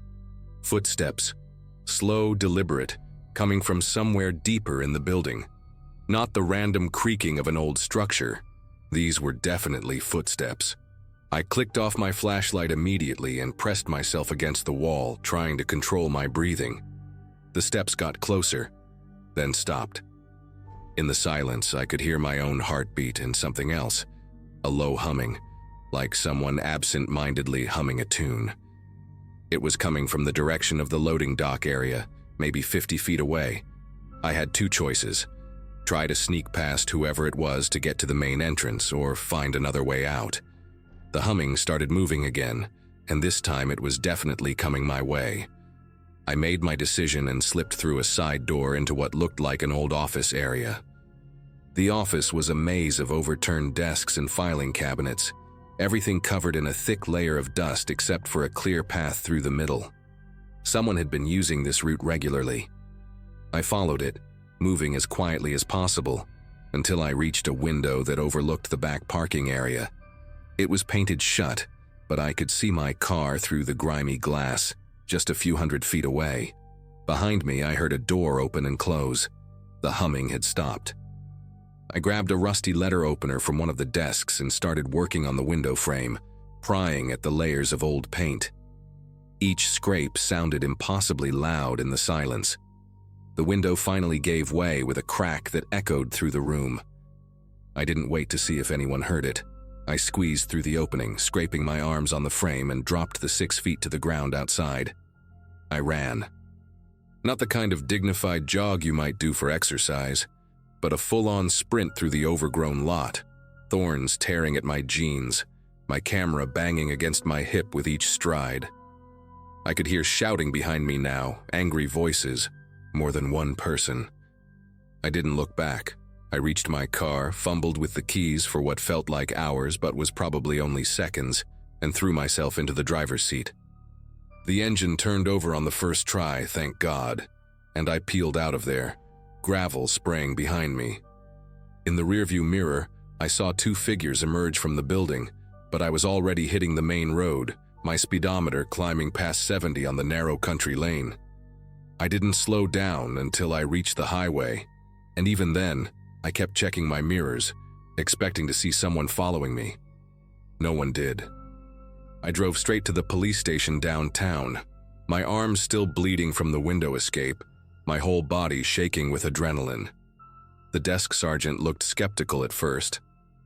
Footsteps, slow, deliberate, coming from somewhere deeper in the building. Not the random creaking of an old structure. These were definitely footsteps. I clicked off my flashlight immediately and pressed myself against the wall, trying to control my breathing. The steps got closer, then stopped. In the silence, I could hear my own heartbeat and something else, a low humming, like someone absent-mindedly humming a tune. It was coming from the direction of the loading dock area, maybe 50 feet away. I had 2 choices: try to sneak past whoever it was to get to the main entrance, or find another way out. The humming started moving again, and this time it was definitely coming my way. I made my decision and slipped through a side door into what looked like an old office area. The office was a maze of overturned desks and filing cabinets, everything covered in a thick layer of dust except for a clear path through the middle. Someone had been using this route regularly. I followed it, moving as quietly as possible, until I reached a window that overlooked the back parking area. It was painted shut, but I could see my car through the grimy glass, just a few hundred feet away. Behind me, I heard a door open and close. The humming had stopped. I grabbed a rusty letter opener from one of the desks and started working on the window frame, prying at the layers of old paint. Each scrape sounded impossibly loud in the silence. The window finally gave way with a crack that echoed through the room. I didn't wait to see if anyone heard it. I squeezed through the opening, scraping my arms on the frame, and dropped the 6 feet to the ground outside. I ran. Not the kind of dignified jog you might do for exercise, but a full-on sprint through the overgrown lot, thorns tearing at my jeans, my camera banging against my hip with each stride. I could hear shouting behind me now, angry voices, more than one person. I didn't look back. I reached my car, fumbled with the keys for what felt like hours but was probably only seconds, and threw myself into the driver's seat. The engine turned over on the first try, thank God, and I peeled out of there, gravel spraying behind me. In the rearview mirror, I saw 2 figures emerge from the building, but I was already hitting the main road, my speedometer climbing past 70 on the narrow country lane. I didn't slow down until I reached the highway, and even then, I kept checking my mirrors, expecting to see someone following me. No one did. I drove straight to the police station downtown, my arms still bleeding from the window escape, my whole body shaking with adrenaline. The desk sergeant looked skeptical at first,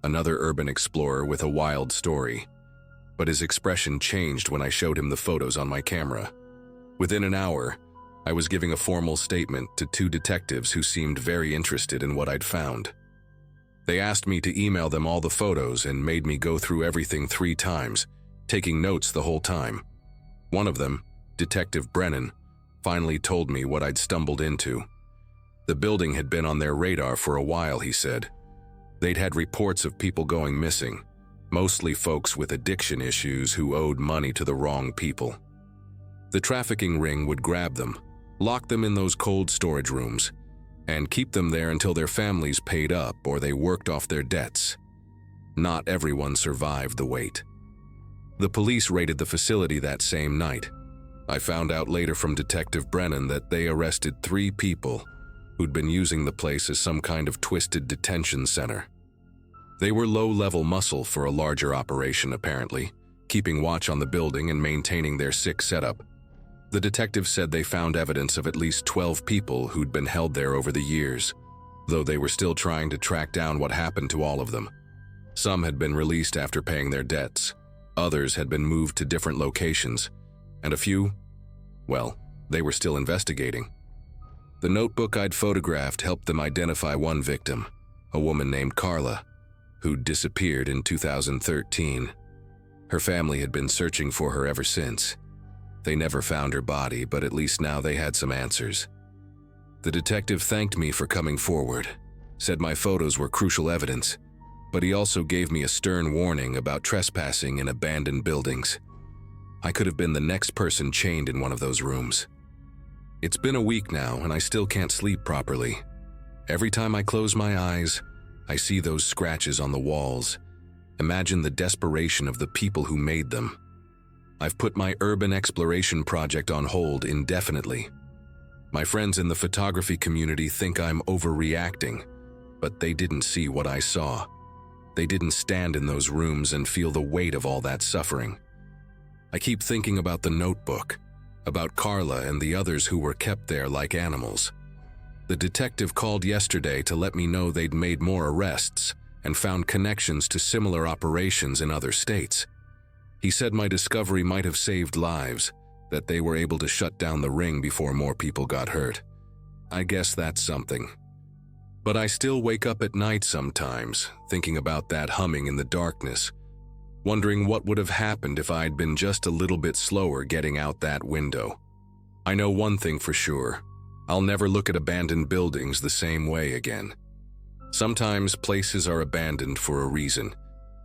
another urban explorer with a wild story, but his expression changed when I showed him the photos on my camera. Within an hour, I was giving a formal statement to 2 detectives who seemed very interested in what I'd found. They asked me to email them all the photos and made me go through everything 3 times, taking notes the whole time. One of them, Detective Brennan, finally told me what I'd stumbled into. The building had been on their radar for a while, he said. They'd had reports of people going missing, mostly folks with addiction issues who owed money to the wrong people. The trafficking ring would grab them, lock them in those cold storage rooms, and keep them there until their families paid up or they worked off their debts. Not everyone survived the wait. The police raided the facility that same night. I found out later from Detective Brennan that they arrested 3 people who'd been using the place as some kind of twisted detention center. They were low-level muscle for a larger operation, apparently, keeping watch on the building and maintaining their sick setup. The detectives said they found evidence of at least 12 people who'd been held there over the years. though they were still trying to track down what happened to all of them. Some had been released after paying their debts, others had been moved to different locations, and a few, well, they were still investigating. The notebook I'd photographed helped them identify one victim, a woman named Carla, who'd disappeared in 2013. Her family had been searching for her ever since. They never found her body, but at least now they had some answers. The detective thanked me for coming forward, said my photos were crucial evidence, but he also gave me a stern warning about trespassing in abandoned buildings. I could have been the next person chained in one of those rooms. It's been a week now, and I still can't sleep properly. Every time I close my eyes, I see those scratches on the walls. Imagine the desperation of the people who made them. I've put my urban exploration project on hold indefinitely. My friends in the photography community think I'm overreacting, but they didn't see what I saw. They didn't stand in those rooms and feel the weight of all that suffering. I keep thinking about the notebook, about Carla and the others who were kept there like animals. The detective called yesterday to let me know they'd made more arrests and found connections to similar operations in other states. He said my discovery might have saved lives, that they were able to shut down the ring before more people got hurt. I guess that's something. But I still wake up at night sometimes, thinking about that humming in the darkness, wondering what would have happened if I'd been just a little bit slower getting out that window. I know one thing for sure. I'll never look at abandoned buildings the same way again. Sometimes places are abandoned for a reason,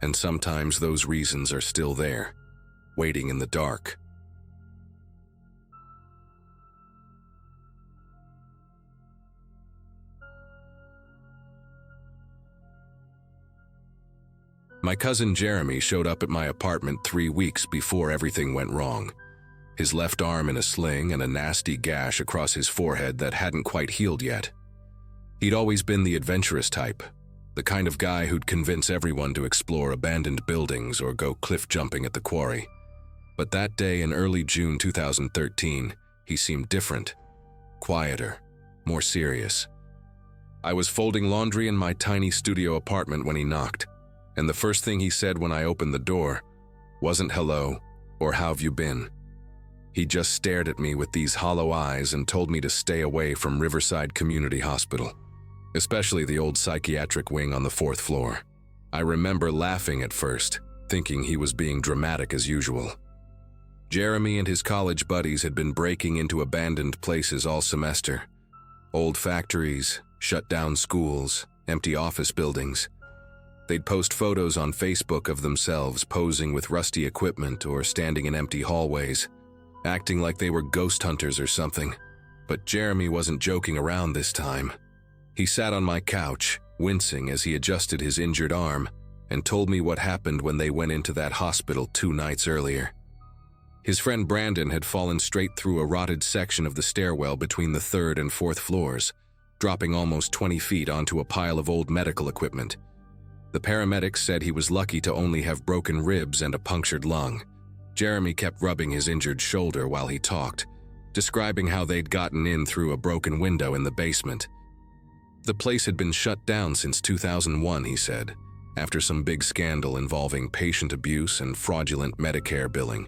and sometimes those reasons are still there, waiting in the dark. My cousin Jeremy showed up at my apartment 3 weeks before everything went wrong. His left arm in a sling and a nasty gash across his forehead that hadn't quite healed yet. He'd always been the adventurous type, the kind of guy who'd convince everyone to explore abandoned buildings or go cliff jumping at the quarry. But that day in early June 2013, he seemed different, quieter, more serious. I was folding laundry in my tiny studio apartment when he knocked, and the first thing he said when I opened the door wasn't hello or how have you been. He just stared at me with these hollow eyes and told me to stay away from Riverside Community Hospital, especially the old psychiatric wing on the 4th floor. I remember laughing at first, thinking he was being dramatic as usual. Jeremy and his college buddies had been breaking into abandoned places all semester. Old factories, shut down schools, empty office buildings. They'd post photos on Facebook of themselves posing with rusty equipment or standing in empty hallways, acting like they were ghost hunters or something. But Jeremy wasn't joking around this time. He sat on my couch, wincing as he adjusted his injured arm, and told me what happened when they went into that hospital 2 nights earlier. His friend Brandon had fallen straight through a rotted section of the stairwell between the 3rd and 4th floors, dropping almost 20 feet onto a pile of old medical equipment. The paramedics said he was lucky to only have broken ribs and a punctured lung. Jeremy kept rubbing his injured shoulder while he talked, describing how they'd gotten in through a broken window in the basement. The place had been shut down since 2001, he said, after some big scandal involving patient abuse and fraudulent Medicare billing.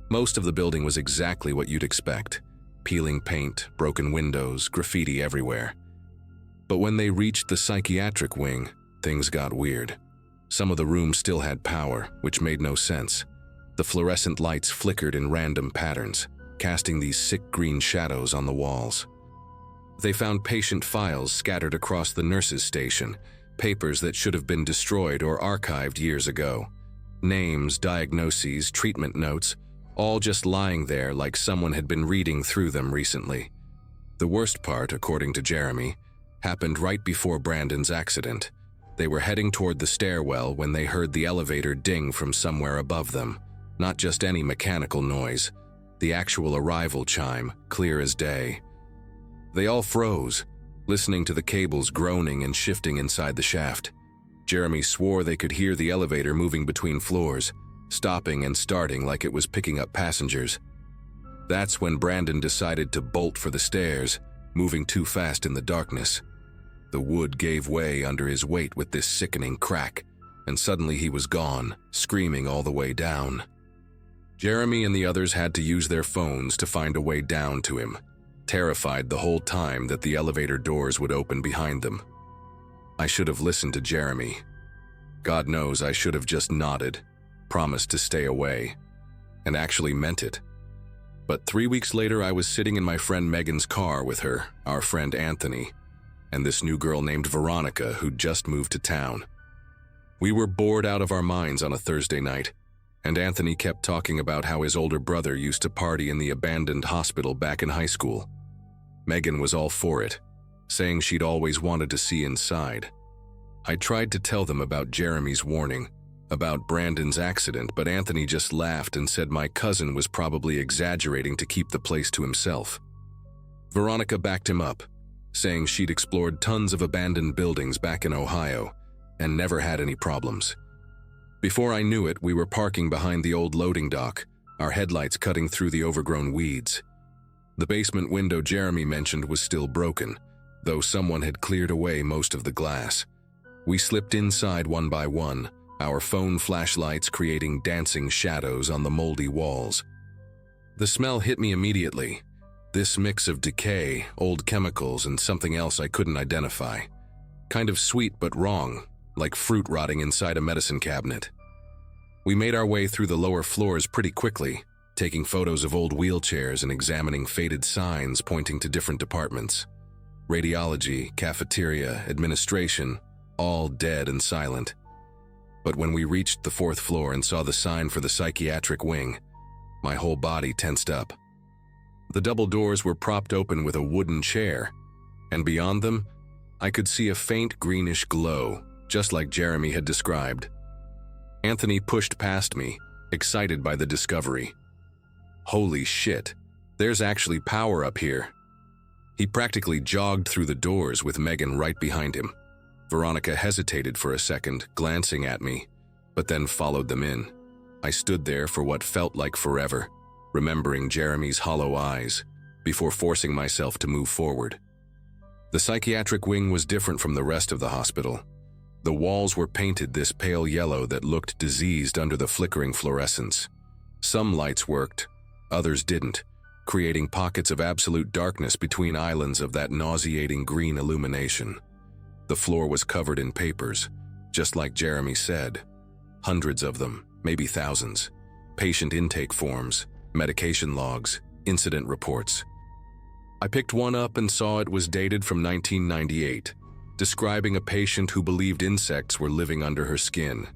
Most of the building was exactly what you'd expect: peeling paint, broken windows, graffiti everywhere. But when they reached the psychiatric wing, things got weird. Some of the rooms still had power, which made no sense. The fluorescent lights flickered in random patterns, casting these sick green shadows on the walls. They found patient files scattered across the nurses' station, papers that should have been destroyed or archived years ago. Names, diagnoses, treatment notes, all just lying there like someone had been reading through them recently. The worst part, according to Jeremy, happened right before Brandon's accident. They were heading toward the stairwell when they heard the elevator ding from somewhere above them. Not just any mechanical noise, the actual arrival chime, clear as day. They all froze, listening to the cables groaning and shifting inside the shaft. Jeremy swore they could hear the elevator moving between floors, stopping and starting like it was picking up passengers. That's when Brandon decided to bolt for the stairs, moving too fast in the darkness. The wood gave way under his weight with this sickening crack, and suddenly he was gone, screaming all the way down. Jeremy and the others had to use their phones to find a way down to him, terrified the whole time that the elevator doors would open behind them. I should have listened to Jeremy. God knows I should have just nodded, promised to stay away, and actually meant it. But 3 weeks later, I was sitting in my friend Megan's car with her, our friend Anthony, and this new girl named Veronica who'd just moved to town. We were bored out of our minds on a Thursday night, and Anthony kept talking about how his older brother used to party in the abandoned hospital back in high school. Megan was all for it, saying she'd always wanted to see inside. I tried to tell them about Jeremy's warning, about Brandon's accident, but Anthony just laughed and said my cousin was probably exaggerating to keep the place to himself. Veronica backed him up, saying she'd explored tons of abandoned buildings back in Ohio and never had any problems. Before I knew it, we were parking behind the old loading dock, our headlights cutting through the overgrown weeds. The basement window Jeremy mentioned was still broken, though someone had cleared away most of the glass. We slipped inside one by one, our phone flashlights creating dancing shadows on the moldy walls. The smell hit me immediately. This mix of decay, old chemicals, and something else I couldn't identify. Kind of sweet but wrong, like fruit rotting inside a medicine cabinet. We made our way through the lower floors pretty quickly, taking photos of old wheelchairs and examining faded signs pointing to different departments. Radiology, cafeteria, administration, all dead and silent. But when we reached the 4th floor and saw the sign for the psychiatric wing, my whole body tensed up. The double doors were propped open with a wooden chair, and beyond them, I could see a faint greenish glow, just like Jeremy had described. Anthony pushed past me, excited by the discovery. Holy shit, there's actually power up here. He practically jogged through the doors with Megan right behind him. Veronica hesitated for a second, glancing at me, but then followed them in. I stood there for what felt like forever, remembering Jeremy's hollow eyes, before forcing myself to move forward. The psychiatric wing was different from the rest of the hospital. The walls were painted this pale yellow that looked diseased under the flickering fluorescence. Some lights worked, others didn't, creating pockets of absolute darkness between islands of that nauseating green illumination. The floor was covered in papers, just like Jeremy said. Hundreds of them, maybe thousands. Patient intake forms, medication logs, incident reports. I picked one up and saw it was dated from 1998, describing a patient who believed insects were living under her skin.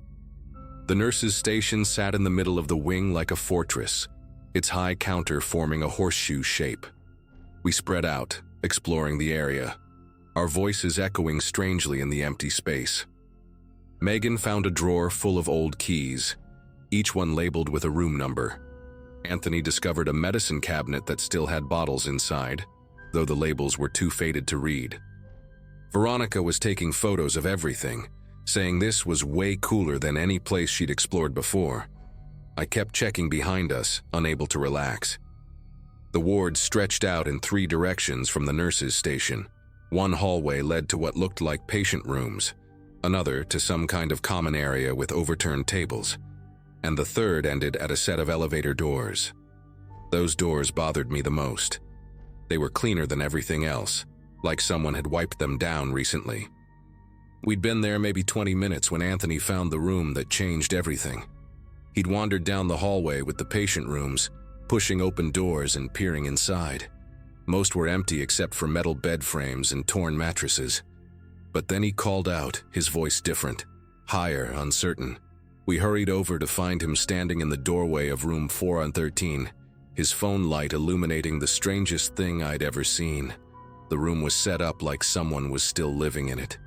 The nurse's station sat in the middle of the wing like a fortress, its high counter forming a horseshoe shape. We spread out, exploring the area, our voices echoing strangely in the empty space. Megan found a drawer full of old keys, each one labeled with a room number. Anthony discovered a medicine cabinet that still had bottles inside, though the labels were too faded to read. Veronica was taking photos of everything, saying this was way cooler than any place she'd explored before. I kept checking behind us, unable to relax. The ward stretched out in 3 directions from the nurse's station. One hallway led to what looked like patient rooms, another to some kind of common area with overturned tables, and the third ended at a set of elevator doors. Those doors bothered me the most. They were cleaner than everything else, like someone had wiped them down recently. We'd been there maybe 20 minutes when Anthony found the room that changed everything. He'd wandered down the hallway with the patient rooms, pushing open doors and peering inside. Most were empty except for metal bed frames and torn mattresses. But then he called out, his voice different, higher, uncertain. We hurried over to find him standing in the doorway of room 413, his phone light illuminating the strangest thing I'd ever seen. The room was set up like someone was still living in it.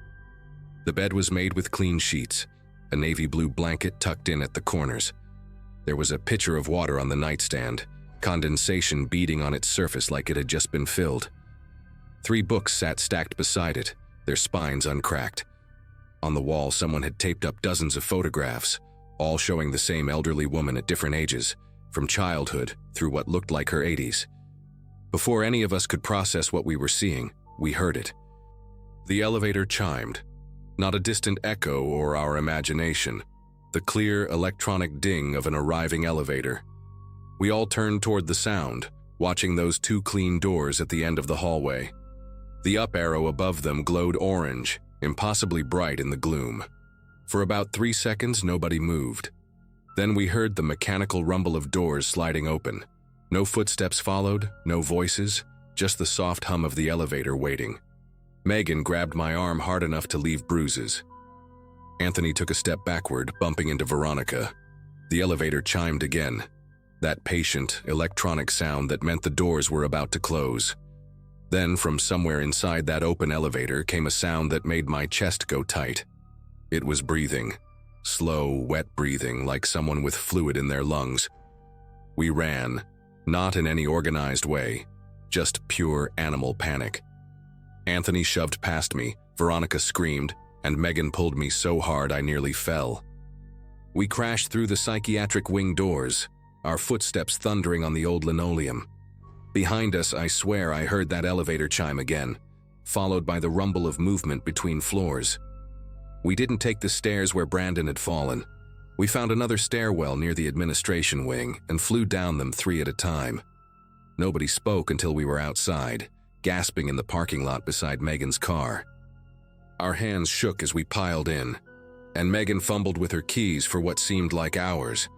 The bed was made with clean sheets, a navy blue blanket tucked in at the corners. There was a pitcher of water on the nightstand, condensation beading on its surface like it had just been filled. 3 books sat stacked beside it, their spines uncracked. On the wall, someone had taped up dozens of photographs, all showing the same elderly woman at different ages, from childhood through what looked like her 80s. Before any of us could process what we were seeing, we heard it. The elevator chimed. Not a distant echo or our imagination. The clear electronic ding of an arriving elevator. We all turned toward the sound, watching those two clean doors at the end of the hallway. The up arrow above them glowed orange, impossibly bright in the gloom. For about 3 seconds, nobody moved. Then we heard the mechanical rumble of doors sliding open. No footsteps followed, no voices, just the soft hum of the elevator waiting. Megan grabbed my arm hard enough to leave bruises. Anthony took a step backward, bumping into Veronica. The elevator chimed again. That patient, electronic sound that meant the doors were about to close. Then, from somewhere inside that open elevator came a sound that made my chest go tight. It was breathing. Slow, wet breathing, like someone with fluid in their lungs. We ran, not in any organized way, just pure animal panic. Anthony shoved past me, Veronica screamed, and Megan pulled me so hard I nearly fell. We crashed through the psychiatric wing doors, our footsteps thundering on the old linoleum. Behind us, I swear I heard that elevator chime again, followed by the rumble of movement between floors. We didn't take the stairs where Brandon had fallen. We found another stairwell near the administration wing and flew down them 3 at a time. Nobody spoke until we were outside, gasping in the parking lot beside Megan's car. Our hands shook as we piled in, and Megan fumbled with her keys for what seemed like hours.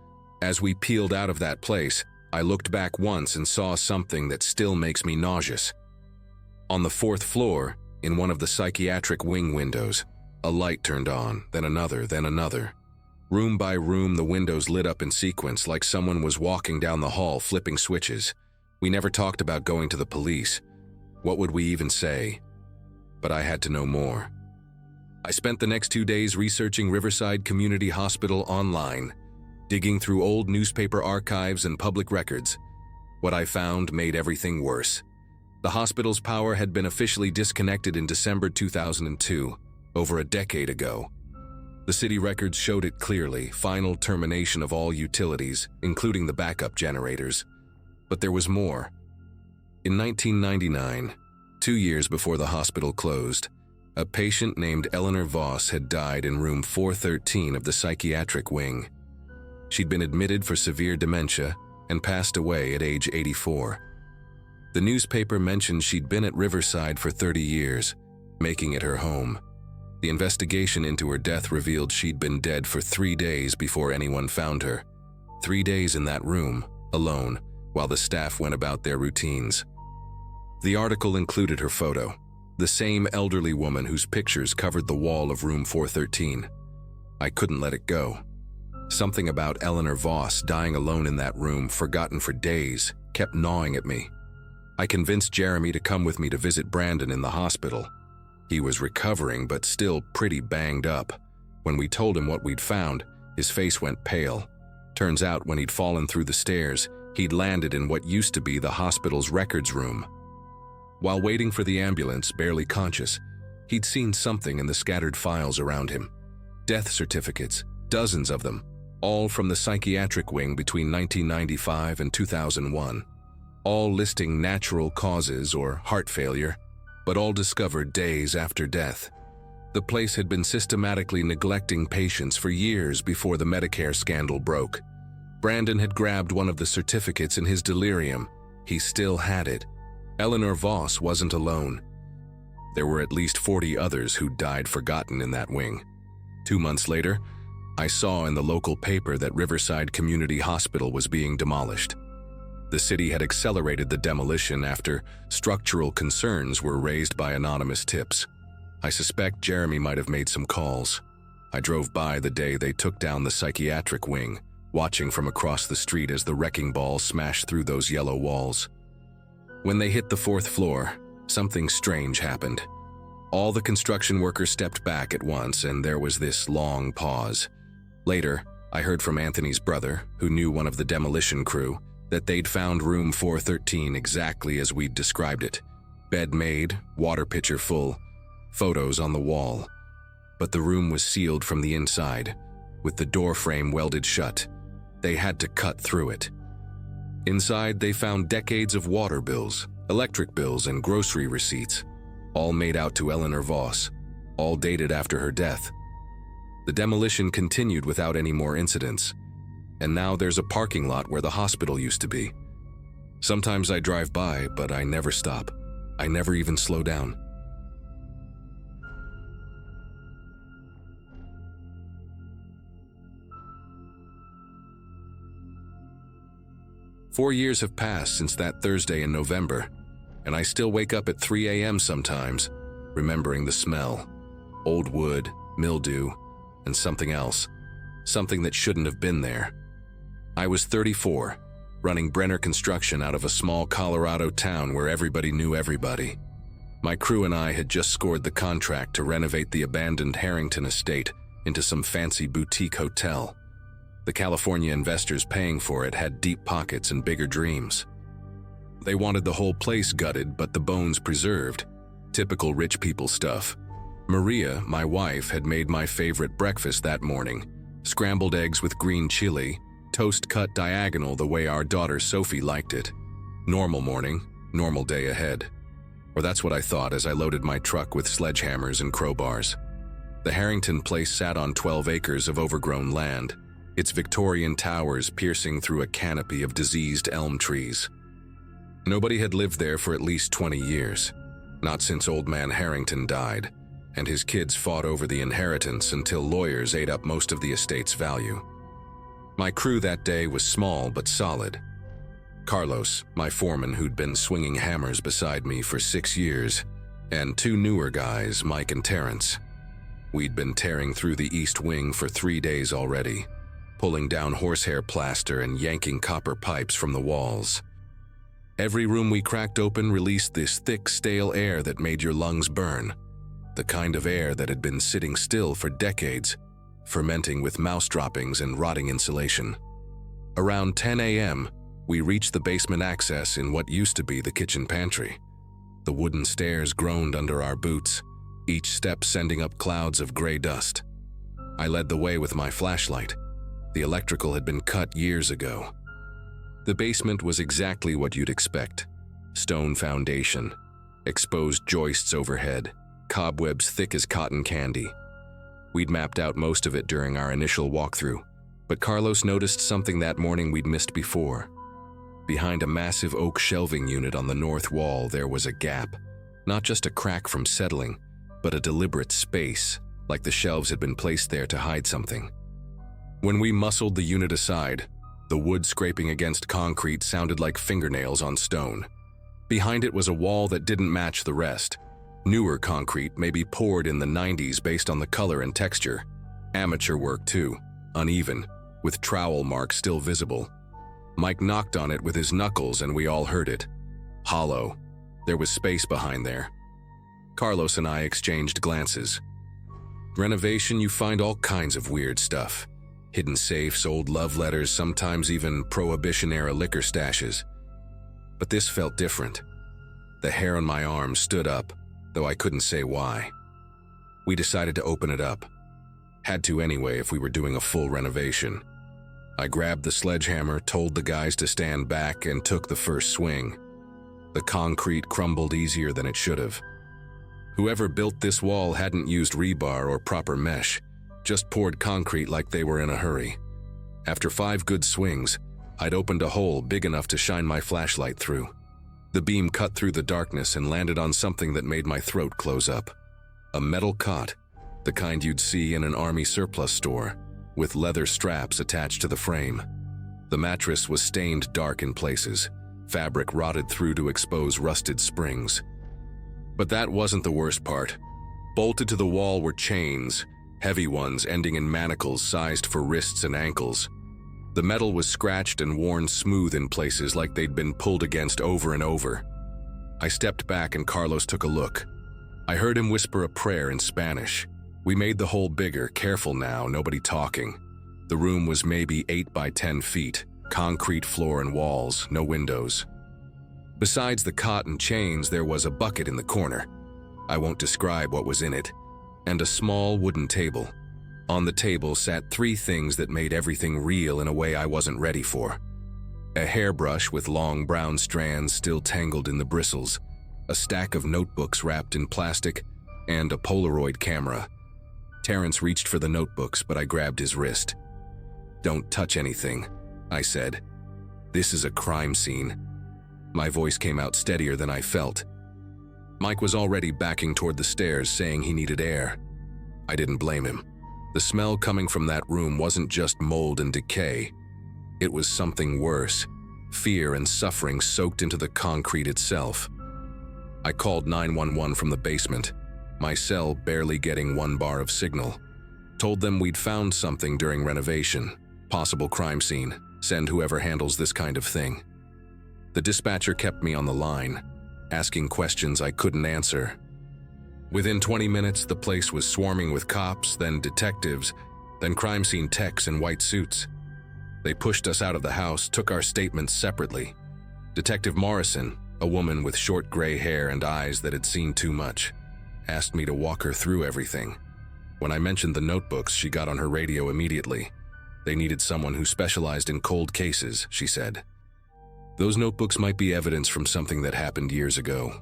As we peeled out of that place, I looked back once and saw something that still makes me nauseous. On the 4th floor, in one of the psychiatric wing windows, a light turned on, then another, then another. Room by room, the windows lit up in sequence like someone was walking down the hall flipping switches. We never talked about going to the police. What would we even say? But I had to know more. I spent the next 2 days researching Riverside Community Hospital online, digging through old newspaper archives and public records. What I found made everything worse. The hospital's power had been officially disconnected in December 2002, over a decade ago. The city records showed it clearly, final termination of all utilities, including the backup generators. But there was more. In 1999, 2 years before the hospital closed, a patient named Eleanor Voss had died in room 413 of the psychiatric wing. She'd been admitted for severe dementia and passed away at age 84. The newspaper mentioned she'd been at Riverside for 30 years, making it her home. The investigation into her death revealed she'd been dead for 3 days before anyone found her. 3 days in that room, alone, while the staff went about their routines. The article included her photo, the same elderly woman whose pictures covered the wall of room 413. I couldn't let it go. Something about Eleanor Voss dying alone in that room, forgotten for days, kept gnawing at me. I convinced Jeremy to come with me to visit Brandon in the hospital. He was recovering, but still pretty banged up. When we told him what we'd found, his face went pale. Turns out when he'd fallen through the stairs, he'd landed in what used to be the hospital's records room. While waiting for the ambulance, barely conscious, he'd seen something in the scattered files around him. Death certificates, dozens of them, all from the psychiatric wing between 1995 and 2001. All listing natural causes or heart failure, but all discovered days after death. The place had been systematically neglecting patients for years before the Medicare scandal broke. Brandon had grabbed one of the certificates in his delirium. He still had it. Eleanor Voss wasn't alone. There were at least 40 others who died forgotten in that wing. 2 months later, I saw in the local paper that Riverside Community Hospital was being demolished. The city had accelerated the demolition after structural concerns were raised by anonymous tips. I suspect Jeremy might have made some calls. I drove by the day they took down the psychiatric wing, watching from across the street as the wrecking ball smashed through those yellow walls. When they hit the 4th floor, something strange happened. All the construction workers stepped back at once, and there was this long pause. Later, I heard from Anthony's brother, who knew one of the demolition crew, that they'd found room 413 exactly as we'd described it. Bed made, water pitcher full, photos on the wall. But the room was sealed from the inside, with the door frame welded shut. They had to cut through it. Inside, they found decades of water bills, electric bills, and grocery receipts. all made out to Eleanor Voss, all dated after her death. The demolition continued without any more incidents, and now there's a parking lot where the hospital used to be. Sometimes I drive by, but I never stop. I never even slow down. Four years have passed since that Thursday in November, and I still wake up at 3 a.m. sometimes, remembering the smell. Old wood, mildew, and something else. Something that shouldn't have been there. I was 34, running Brenner Construction out of a small Colorado town where everybody knew everybody. My crew and I had just scored the contract to renovate the abandoned Harrington estate into some fancy boutique hotel. The California investors paying for it had deep pockets and bigger dreams. They wanted the whole place gutted but the bones preserved. Typical rich people stuff. Maria, my wife, had made my favorite breakfast that morning. Scrambled eggs with green chili, toast cut diagonal the way our daughter Sophie liked it. Normal morning, normal day ahead. Or that's what I thought as I loaded my truck with sledgehammers and crowbars. The Harrington place sat on 12 acres of overgrown land, its Victorian towers piercing through a canopy of diseased elm trees. Nobody had lived there for at least 20 years, not since old man Harrington died, and his kids fought over the inheritance until lawyers ate up most of the estate's value. My crew that day was small but solid. Carlos, my foreman who'd been swinging hammers beside me for 6 years, and two newer guys, Mike and Terrence. We'd been tearing through the east wing for 3 days already, pulling down horsehair plaster and yanking copper pipes from the walls. Every room we cracked open released this thick, stale air that made your lungs burn. The kind of air that had been sitting still for decades, fermenting with mouse droppings and rotting insulation. Around 10 a.m., we reached the basement access in what used to be the kitchen pantry. The wooden stairs groaned under our boots, each step sending up clouds of gray dust. I led the way with my flashlight. The electrical had been cut years ago. The basement was exactly what you'd expect. Stone foundation, exposed joists overhead, cobwebs thick as cotton candy. We'd mapped out most of it during our initial walkthrough, but Carlos noticed something that morning we'd missed before. Behind a massive oak shelving unit on the north wall, there was a gap. Not just a crack from settling, but a deliberate space, like the shelves had been placed there to hide something. When we muscled the unit aside, the wood scraping against concrete sounded like fingernails on stone. Behind it was a wall that didn't match the rest. Newer concrete, maybe poured in the 90s based on the color and texture. Amateur work too, uneven, with trowel marks still visible. Mike knocked on it with his knuckles and we all heard it. Hollow. There was space behind there. Carlos and I exchanged glances. Renovation, you find all kinds of weird stuff. Hidden safes, old love letters, sometimes even Prohibition-era liquor stashes. But this felt different. The hair on my arm stood up, though I couldn't say why. We decided to open it up. Had to anyway if we were doing a full renovation. I grabbed the sledgehammer, told the guys to stand back, and took the first swing. The concrete crumbled easier than it should have. Whoever built this wall hadn't used rebar or proper mesh, just poured concrete like they were in a hurry. After 5 good swings, I'd opened a hole big enough to shine my flashlight through. The beam cut through the darkness and landed on something that made my throat close up. A metal cot, the kind you'd see in an army surplus store, with leather straps attached to the frame. The mattress was stained dark in places, fabric rotted through to expose rusted springs. But that wasn't the worst part. Bolted to the wall were chains, heavy ones ending in manacles sized for wrists and ankles. The metal was scratched and worn smooth in places like they'd been pulled against over and over. I stepped back and Carlos took a look. I heard him whisper a prayer in Spanish. We made the hole bigger, careful now, nobody talking. The room was maybe 8 by 10 feet, concrete floor and walls, no windows. Besides the cot and chains, there was a bucket in the corner. I won't describe what was in it. And a small wooden table. On the table sat 3 things that made everything real in a way I wasn't ready for. A hairbrush with long brown strands still tangled in the bristles, a stack of notebooks wrapped in plastic, and a Polaroid camera. Terrence reached for the notebooks, but I grabbed his wrist. "Don't touch anything," I said. "This is a crime scene." My voice came out steadier than I felt. Mike was already backing toward the stairs, saying he needed air. I didn't blame him. The smell coming from that room wasn't just mold and decay. It was something worse. Fear and suffering soaked into the concrete itself. I called 911 from the basement, my cell barely getting 1 bar of signal. Told them we'd found something during renovation. Possible crime scene. Send whoever handles this kind of thing. The dispatcher kept me on the line, asking questions I couldn't answer. Within 20 minutes, the place was swarming with cops, then detectives, then crime scene techs in white suits. They pushed us out of the house, took our statements separately. Detective Morrison, a woman with short gray hair and eyes that had seen too much, asked me to walk her through everything. When I mentioned the notebooks, she got on her radio immediately. They needed someone who specialized in cold cases, she said. Those notebooks might be evidence from something that happened years ago.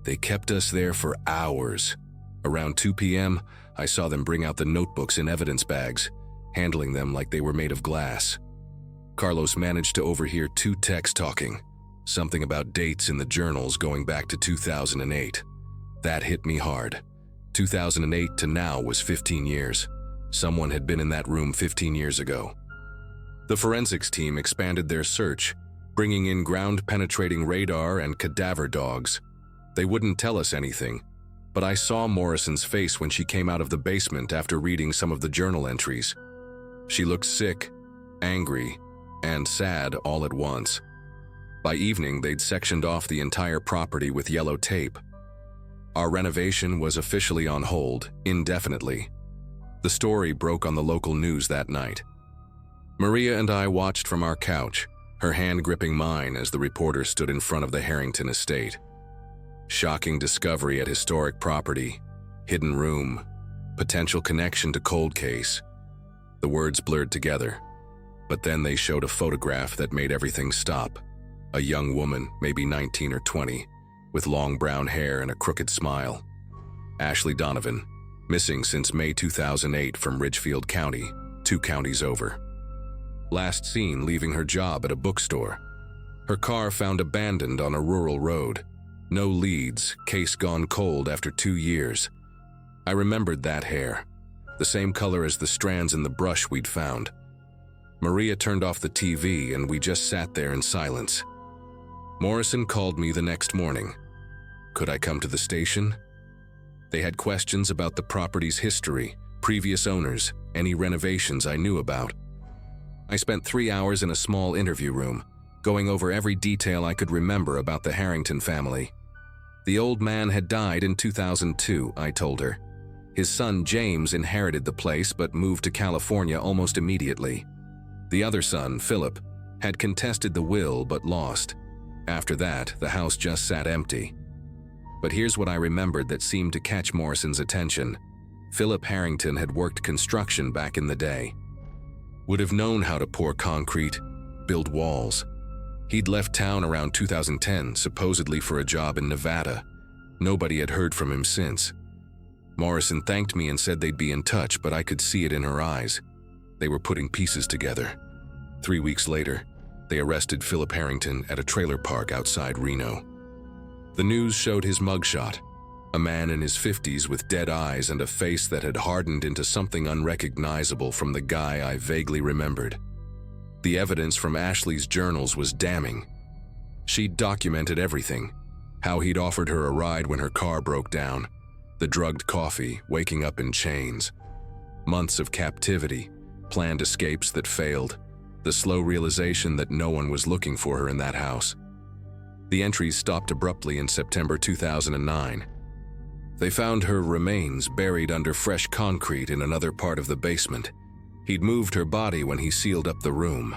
They kept us there for hours. Around 2 p.m., I saw them bring out the notebooks in evidence bags, handling them like they were made of glass. Carlos managed to overhear 2 techs talking, something about dates in the journals going back to 2008. That hit me hard. 2008 to now was 15 years. Someone had been in that room 15 years ago. The forensics team expanded their search, bringing in ground-penetrating radar and cadaver dogs. They wouldn't tell us anything, but I saw Morrison's face when she came out of the basement after reading some of the journal entries. She looked sick, angry, and sad all at once. By evening, they'd sectioned off the entire property with yellow tape. Our renovation was officially on hold, indefinitely. The story broke on the local news that night. Maria and I watched from our couch, her hand gripping mine as the reporter stood in front of the Harrington estate. Shocking discovery at historic property, hidden room, potential connection to cold case. The words blurred together, but then they showed a photograph that made everything stop. A young woman, maybe 19 or 20, with long brown hair and a crooked smile. Ashley Donovan, missing since May 2008 from Ridgefield County, 2 counties over. Last seen leaving her job at a bookstore. Her car found abandoned on a rural road. No leads, case gone cold after 2 years. I remembered that hair, the same color as the strands in the brush we'd found. Maria turned off the TV and we just sat there in silence. Morrison called me the next morning. Could I come to the station? They had questions about the property's history, previous owners, any renovations I knew about. I spent 3 hours in a small interview room, going over every detail I could remember about the Harrington family. The old man had died in 2002, I told her. His son James inherited the place but moved to California almost immediately. The other son, Philip, had contested the will but lost. After that, the house just sat empty. But here's what I remembered that seemed to catch Morrison's attention. Philip Harrington had worked construction back in the day. Would have known how to pour concrete, build walls. He'd left town around 2010, supposedly for a job in Nevada. Nobody had heard from him since. Morrison thanked me and said they'd be in touch, but I could see it in her eyes. They were putting pieces together. 3 weeks later, they arrested Philip Harrington at a trailer park outside Reno. The news showed his mugshot, a man in his 50s with dead eyes and a face that had hardened into something unrecognizable from the guy I vaguely remembered. The evidence from Ashley's journals was damning. She'd documented everything, how he'd offered her a ride when her car broke down, the drugged coffee, waking up in chains, months of captivity, planned escapes that failed, the slow realization that no one was looking for her in that house. The entries stopped abruptly in September 2009. They found her remains buried under fresh concrete in another part of the basement. He'd moved her body when he sealed up the room.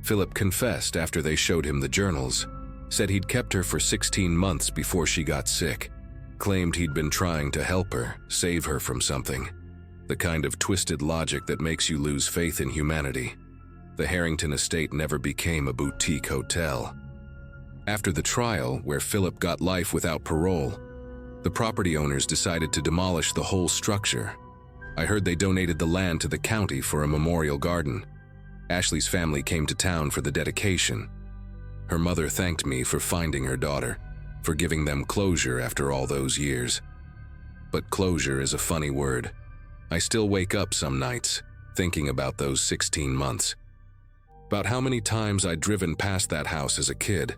Philip confessed after they showed him the journals, said he'd kept her for 16 months before she got sick, claimed he'd been trying to help her, save her from something. The kind of twisted logic that makes you lose faith in humanity. The Harrington estate never became a boutique hotel. After the trial, where Philip got life without parole, the property owners decided to demolish the whole structure. I heard they donated the land to the county for a memorial garden. Ashley's family came to town for the dedication. Her mother thanked me for finding her daughter, for giving them closure after all those years. But closure is a funny word. I still wake up some nights, thinking about those 16 months. About how many times I'd driven past that house as a kid,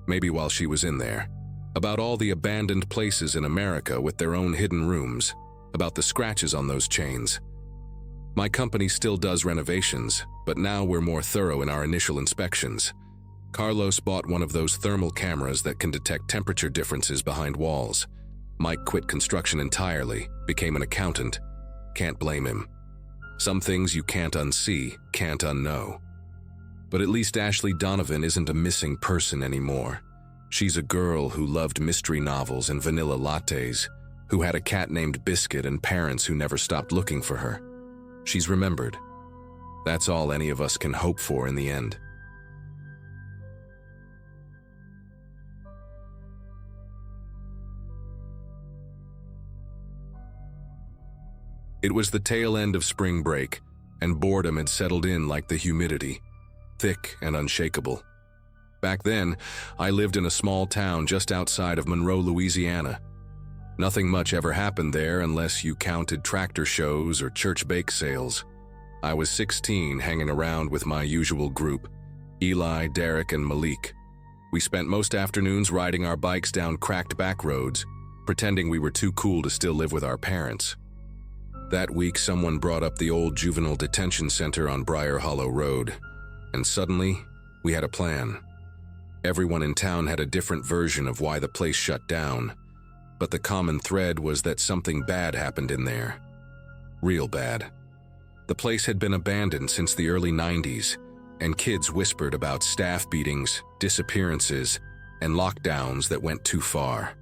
maybe while she was in there. About all the abandoned places in America with their own hidden rooms. About the scratches on those chains. My company still does renovations, but now we're more thorough in our initial inspections. Carlos bought one of those thermal cameras that can detect temperature differences behind walls. Mike quit construction entirely, became an accountant. Can't blame him. Some things you can't unsee, can't unknow. But at least Ashley Donovan isn't a missing person anymore. She's a girl who loved mystery novels and vanilla lattes, who had a cat named Biscuit and parents who never stopped looking for her. She's remembered. That's all any of us can hope for in the end. It was the tail end of spring break, and boredom had settled in like the humidity, thick and unshakable. Back then, I lived in a small town just outside of Monroe, Louisiana. Nothing much ever happened there unless you counted tractor shows or church bake sales. I was 16, hanging around with my usual group, Eli, Derek, and Malik. We spent most afternoons riding our bikes down cracked back roads, pretending we were too cool to still live with our parents. That week, someone brought up the old juvenile detention center on Briar Hollow Road, and suddenly, we had a plan. Everyone in town had a different version of why the place shut down, but the common thread was that something bad happened in there. Real bad. The place had been abandoned since the early 90s, and kids whispered about staff beatings, disappearances, and lockdowns that went too far.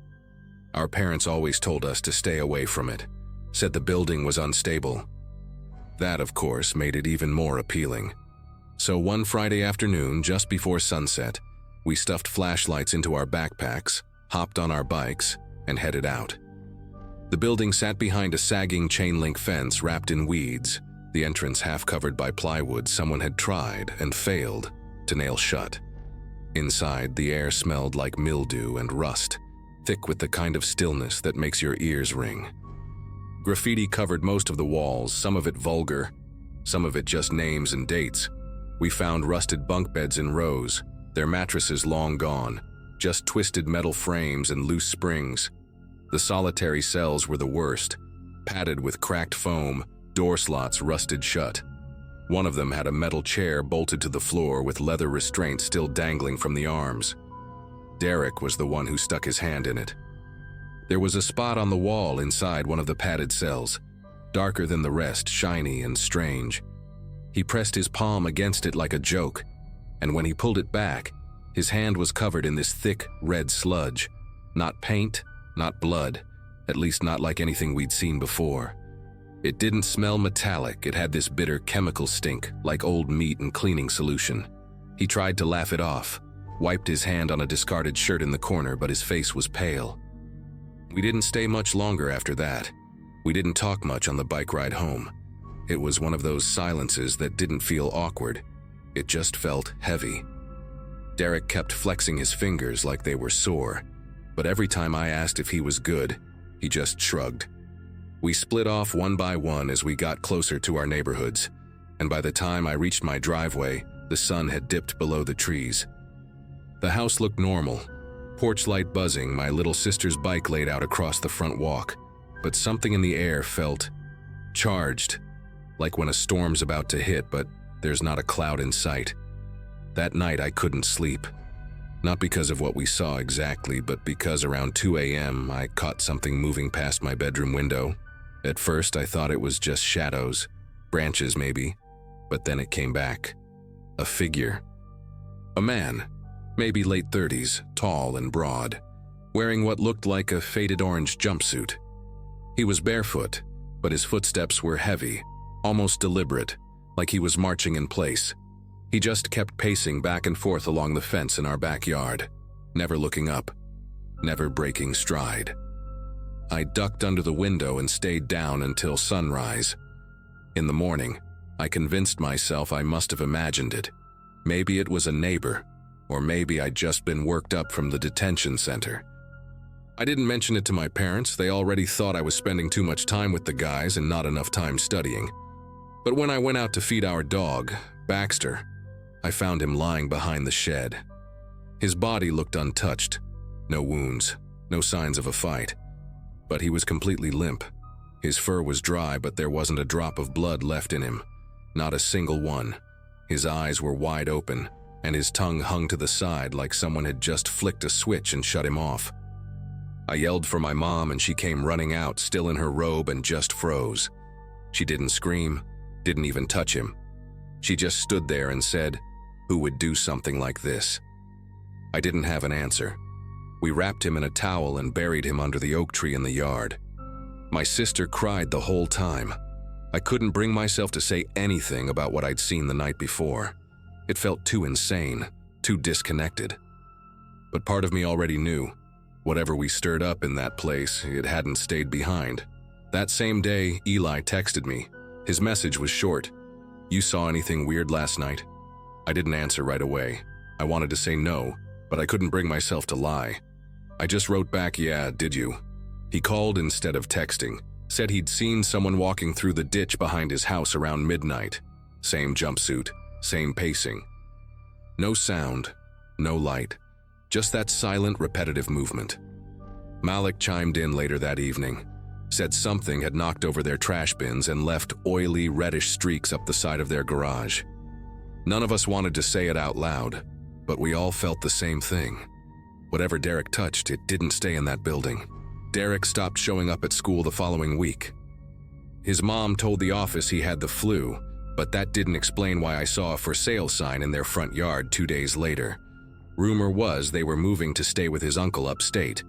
Our parents always told us to stay away from it, said the building was unstable. That, of course, made it even more appealing. So one Friday afternoon, just before sunset, we stuffed flashlights into our backpacks, hopped on our bikes, and headed out. The building sat behind a sagging chain-link fence wrapped in weeds, the entrance half covered by plywood someone had tried and failed to nail shut. Inside, the air smelled like mildew and rust, thick with the kind of stillness that makes your ears ring. Graffiti covered most of the walls, some of it vulgar, some of it just names and dates. We found rusted bunk beds in rows, their mattresses long gone, just twisted metal frames and loose springs. The solitary cells were the worst, padded with cracked foam, door slots rusted shut. One of them had a metal chair bolted to the floor with leather restraints still dangling from the arms. Derek was the one who stuck his hand in it. There was a spot on the wall inside one of the padded cells, darker than the rest, shiny and strange. He pressed his palm against it like a joke, and when he pulled it back, his hand was covered in this thick, red sludge. Not paint, not blood, at least not like anything we'd seen before. It didn't smell metallic, it had this bitter chemical stink, like old meat and cleaning solution. He tried to laugh it off, wiped his hand on a discarded shirt in the corner, but his face was pale. We didn't stay much longer after that. We didn't talk much on the bike ride home. It was one of those silences that didn't feel awkward. It just felt heavy. Derek kept flexing his fingers like they were sore, but every time I asked if he was good, he just shrugged. We split off one by one as we got closer to our neighborhoods, and by the time I reached my driveway, the sun had dipped below the trees. The house looked normal, porch light buzzing, my little sister's bike laid out across the front walk, but something in the air felt charged, like when a storm's about to hit, but there's not a cloud in sight. That night I couldn't sleep. Not because of what we saw exactly, but because around 2 a.m. I caught something moving past my bedroom window. At first I thought it was just shadows, branches maybe, but then it came back. A figure. A man, maybe late 30s, tall and broad, wearing what looked like a faded orange jumpsuit. He was barefoot, but his footsteps were heavy, almost deliberate, like he was marching in place. He just kept pacing back and forth along the fence in our backyard. never looking up, never breaking stride. I ducked under the window and stayed down until sunrise. In the morning, I convinced myself I must have imagined it. Maybe it was a neighbor, or maybe I'd just been worked up from the detention center. I didn't mention it to my parents. They already thought I was spending too much time with the guys and not enough time studying. But when I went out to feed our dog, Baxter, I found him lying behind the shed. His body looked untouched. No wounds, no signs of a fight. But he was completely limp. His fur was dry, but there wasn't a drop of blood left in him. Not a single one. His eyes were wide open, and his tongue hung to the side like someone had just flicked a switch and shut him off. I yelled for my mom, and she came running out, still in her robe, and just froze. She didn't scream, didn't even touch him. She just stood there and said, "Who would do something like this?" I didn't have an answer. We wrapped him in a towel and buried him under the oak tree in the yard. My sister cried the whole time. I couldn't bring myself to say anything about what I'd seen the night before. It felt too insane, too disconnected. But part of me already knew. Whatever we stirred up in that place, it hadn't stayed behind. That same day, Eli texted me. His message was short. "You saw anything weird last night?" I didn't answer right away. I wanted to say no, but I couldn't bring myself to lie. I just wrote back, "Yeah, did you?" He called instead of texting, said he'd seen someone walking through the ditch behind his house around midnight. Same jumpsuit, same pacing. No sound, no light, just that silent, repetitive movement. Malik chimed in later that evening, said something had knocked over their trash bins and left oily, reddish streaks up the side of their garage. None of us wanted to say it out loud, but we all felt the same thing. Whatever Derek touched, it didn't stay in that building. Derek stopped showing up at school the following week. His mom told the office he had the flu, but that didn't explain why I saw a for sale sign in their front yard 2 days later. Rumor was they were moving to stay with his uncle upstate.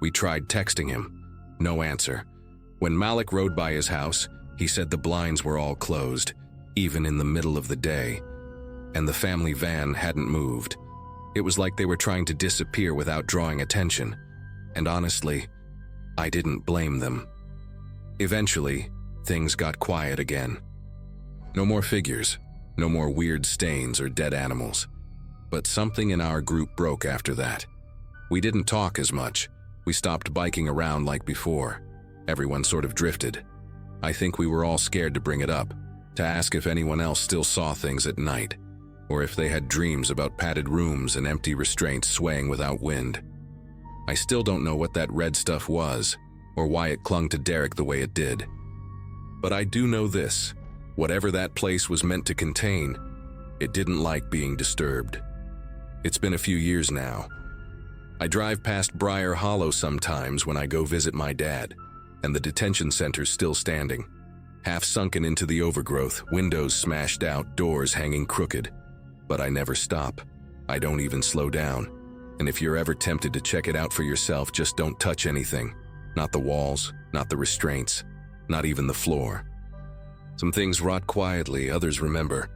We tried texting him. No answer. When Malik rode by his house, he said the blinds were all closed, even in the middle of the day, and the family van hadn't moved. It was like they were trying to disappear without drawing attention, and honestly, I didn't blame them. Eventually, things got quiet again. No more figures, no more weird stains or dead animals. But something in our group broke after that. We didn't talk as much. We stopped biking around like before. Everyone sort of drifted. I think we were all scared to bring it up, to ask if anyone else still saw things at night, or if they had dreams about padded rooms and empty restraints swaying without wind. I still don't know what that red stuff was, or why it clung to Derek the way it did. But I do know this: whatever that place was meant to contain, it didn't like being disturbed. It's been a few years now. I drive past Briar Hollow sometimes when I go visit my dad, and the detention center's still standing, half sunken into the overgrowth, windows smashed out, doors hanging crooked. But I never stop. I don't even slow down. And if you're ever tempted to check it out for yourself, just don't touch anything. Not the walls, not the restraints, not even the floor. Some things rot quietly, others remember.